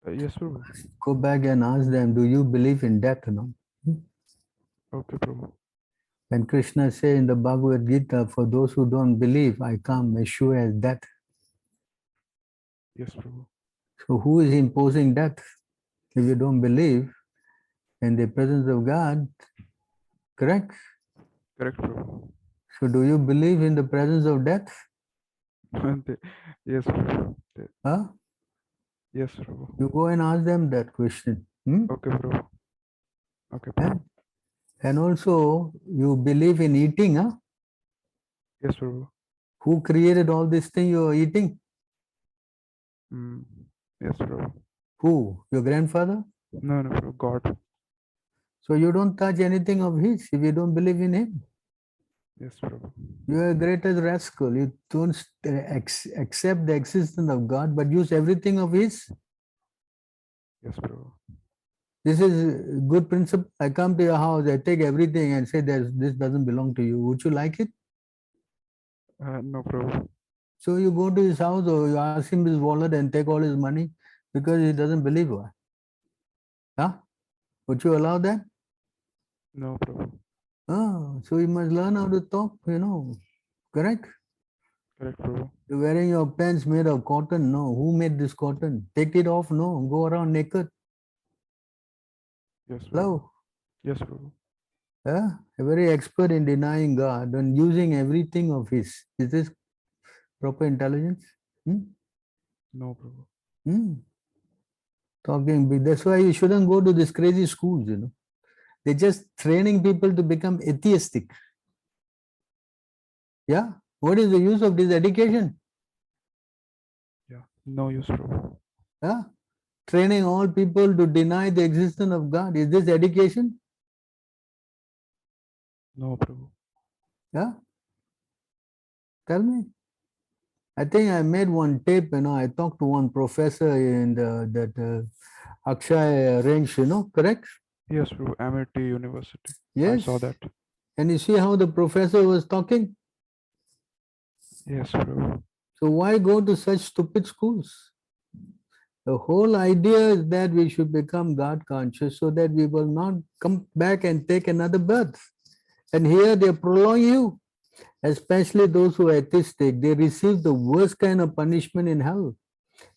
Yes, Prabhu. Go back and ask them, do you believe in death or not? Okay, Prabhu. And Krishna says in the Bhagavad Gita, for those who don't believe, I come as sure as death. Yes, Prabhu. So who is imposing death? If you don't believe in the presence of God, correct? Correct, Prabhu. So do you believe in the presence of death? Yes, Prabhu. Huh? Yes, Prabhu. You go and ask them that question. Okay, Prabhu. Okay, Prabhu. And also, you believe in eating, huh? Yes, Prabhu. Who created all this thing you are eating? Yes, Prabhu. Who? Your grandfather? No, Prabhu. God. So you don't touch anything of his if you don't believe in him. Yes, Prabhu. You are a greatest rascal. You don't accept the existence of God, but use everything of his. Yes, Prabhu. This is a good principle. I come to your house, I take everything and say that this doesn't belong to you. Would you like it? No, Prabhu. So you go to his house or you ask him his wallet and take all his money because he doesn't believe what? Huh? Would you allow that? No, Prabhu. Oh, so you must learn how to talk, correct? Correct, Prabhu. You're wearing your pants made of cotton. No. Who made this cotton? Take it off. No. Go around naked. Yes, Prabhu. Hello. Yes, Prabhu. Yeah? A very expert in denying God and using everything of his. Is this proper intelligence? No, Prabhu. Talking big. That's why you shouldn't go to these crazy schools, They're just training people to become atheistic. Yeah? What is the use of this education? Yeah. No use, Prabhu. Yeah? Training all people to deny the existence of God. Is this education? No, Prabhu. Yeah? Tell me. I think I made one tape, I talked to one professor in that Akshay range, correct? Yes, Prabhu. Amity University. I Yes. saw that. And you see how the professor was talking? Yes, Prabhu. So why go to such stupid schools? The whole idea is that we should become God conscious so that we will not come back and take another birth. And here they prolong you, especially those who are atheistic. They receive the worst kind of punishment in hell.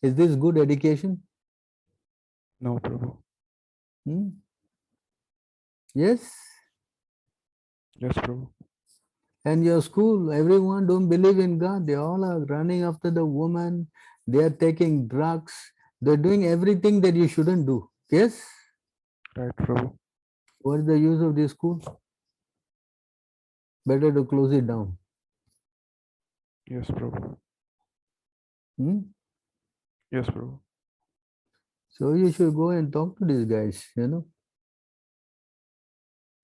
Is this good education? No, Prabhu. Yes. Yes, Prabhu. And your school, everyone don't believe in God. They all are running after the woman. They are taking drugs. They're doing everything that you shouldn't do. Yes? Right, Prabhu. What is the use of this school? Better to close it down. Yes, Prabhu. Yes, Prabhu. So you should go and talk to these guys,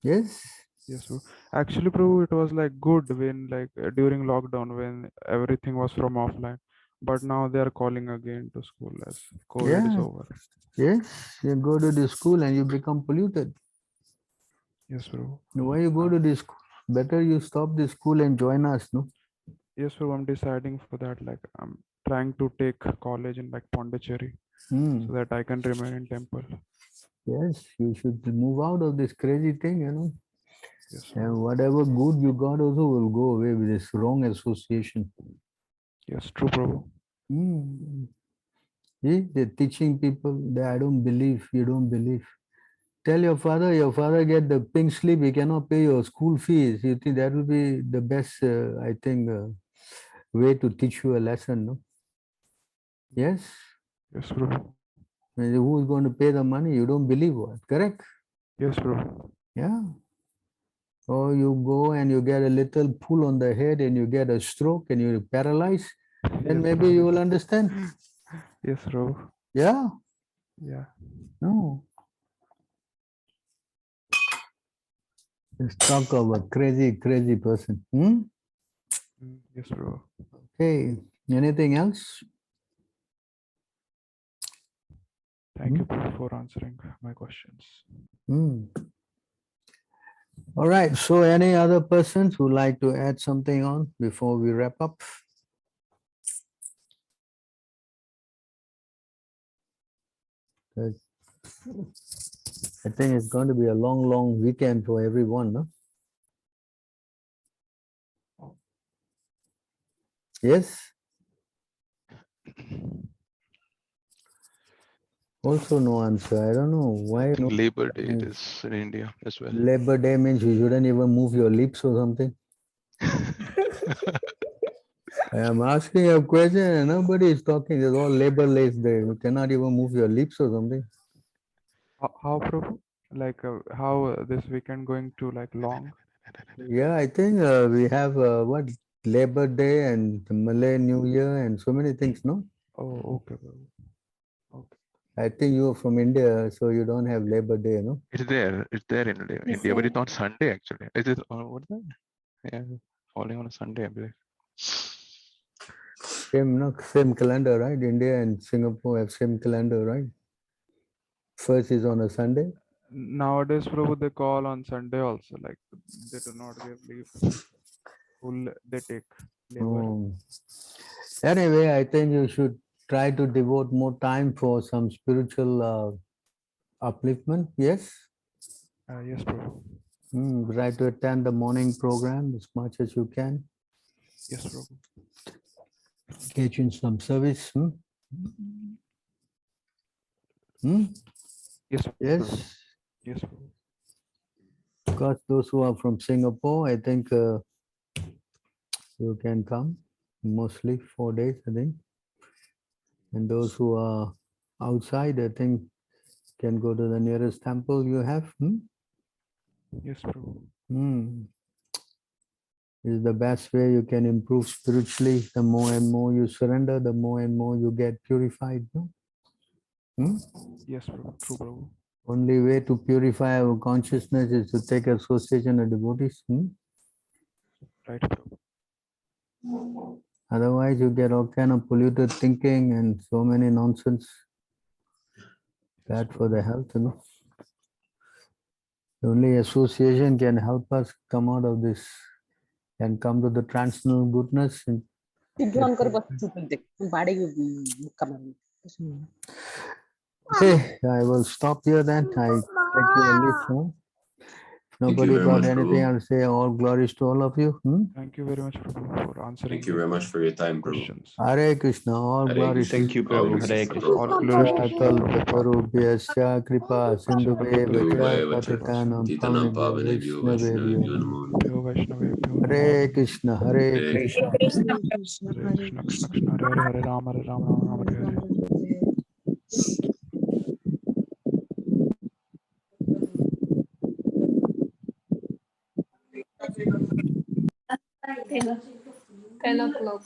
Yes? Yes, Prabhu. Actually, Prabhu, it was like good when during lockdown when everything was from offline. But now they are calling again to school as COVID is Yeah. over. Yes. You go to the school and you become polluted. Yes, Prabhu. Why you go to this school? Better you stop the school and join us, no? Yes, Prabhu. I'm deciding for that. Like I'm trying to take college in like Pondicherry so that I can remain in temple. Yes, you should move out of this crazy thing, Yes, And Prabhu. whatever good you got also will go away with this wrong association. Yes, true, Prabhu. See, they're teaching people that I don't believe, you don't believe. Tell your father get the pink slip, he cannot pay your school fees. You think that will be the best, I think, way to teach you a lesson, no? Yes? Yes, Prabhu. Who is going to pay the money? You don't believe what? Correct? Yes, Prabhu. Yeah. Or you go and you get a little pull on the head and you get a stroke and you're paralyzed, then Yes, maybe Prabhu. you will understand. Yes, Prabhu. Yeah? Yeah. No. Let's talk of a crazy, crazy person. Yes, Prabhu. Okay. Anything else? Thank you, Prabhu, for answering my questions. All right. So any other persons who like to add something on before we wrap up? I think it's going to be a long, long weekend for everyone, no? Yes? Also no answer. I don't know why. I think No. Labor Day it is in India as well. Labor Day means you shouldn't even move your lips or something. I am asking a question and nobody is talking. It's all labor days day. You cannot even move your lips or something. How, Prabhu? Like how this weekend going to like long? Yeah, I think we have what Labor Day and the Malay New Year and so many things, no? Oh, okay, Prabhu. Okay. I think you're from India, so you don't have Labor Day, no? It's there in India, but it's on Sunday actually. Is it what is that? Yeah, falling on a Sunday, I believe. Same, no, same calendar, right? India and Singapore have same calendar, right? First is on a Sunday. Nowadays, Prabhu, they call on Sunday also. Like they do not give leave. Full they take labor. Oh. Anyway, I think you should try to devote more time for some spiritual upliftment. Yes. Yes, Prabhu. Try to attend the morning program as much as you can. Yes, Prabhu. Engage in some service. Yes. Yes. Yes, Prabhu. Of course, those who are from Singapore, I think you can come. Mostly 4 days, I think. And those who are outside, I think, can go to the nearest temple you have. Yes, Prabhu. Is the best way you can improve spiritually. The more and more you surrender, the more and more you get purified. No? Yes, Prabhu. True, Prabhu. Only way to purify our consciousness is to take association of devotees. Right, Prabhu. Otherwise, you get all kind of polluted thinking and so many nonsense. Bad for the health, you know. Only association can help us come out of this and come to the transcendental goodness. Okay, I will stop here then. I take your leave. Huh? Nobody very got much, anything Prabhu. else to say. All glories to all of you. Thank you very much, Prabhu, for answering Thank you very much for your time, Prabhu. questions. Hare Krishna, all Hare glories. Krishna. Thank you, All Prabhu. glories Hare to Krishna. All Prabhu. glories to Kalpatarubhyasya kripa sindhubheva patitanam Titanam pavanebhyo Pavanebhyo Vaishnavebhyo Vaishnavebhyo namo. Namo. Vaishnavebhyo. Hare Krishna, Hare Hare Krishna. Krishna Krishna, Hare Hare Krishna, Krishna Krishna, Krishna, Hare Hare, Hare Rama, Hare Rama, Rama Rama, Hare Hare. Ten o'clock.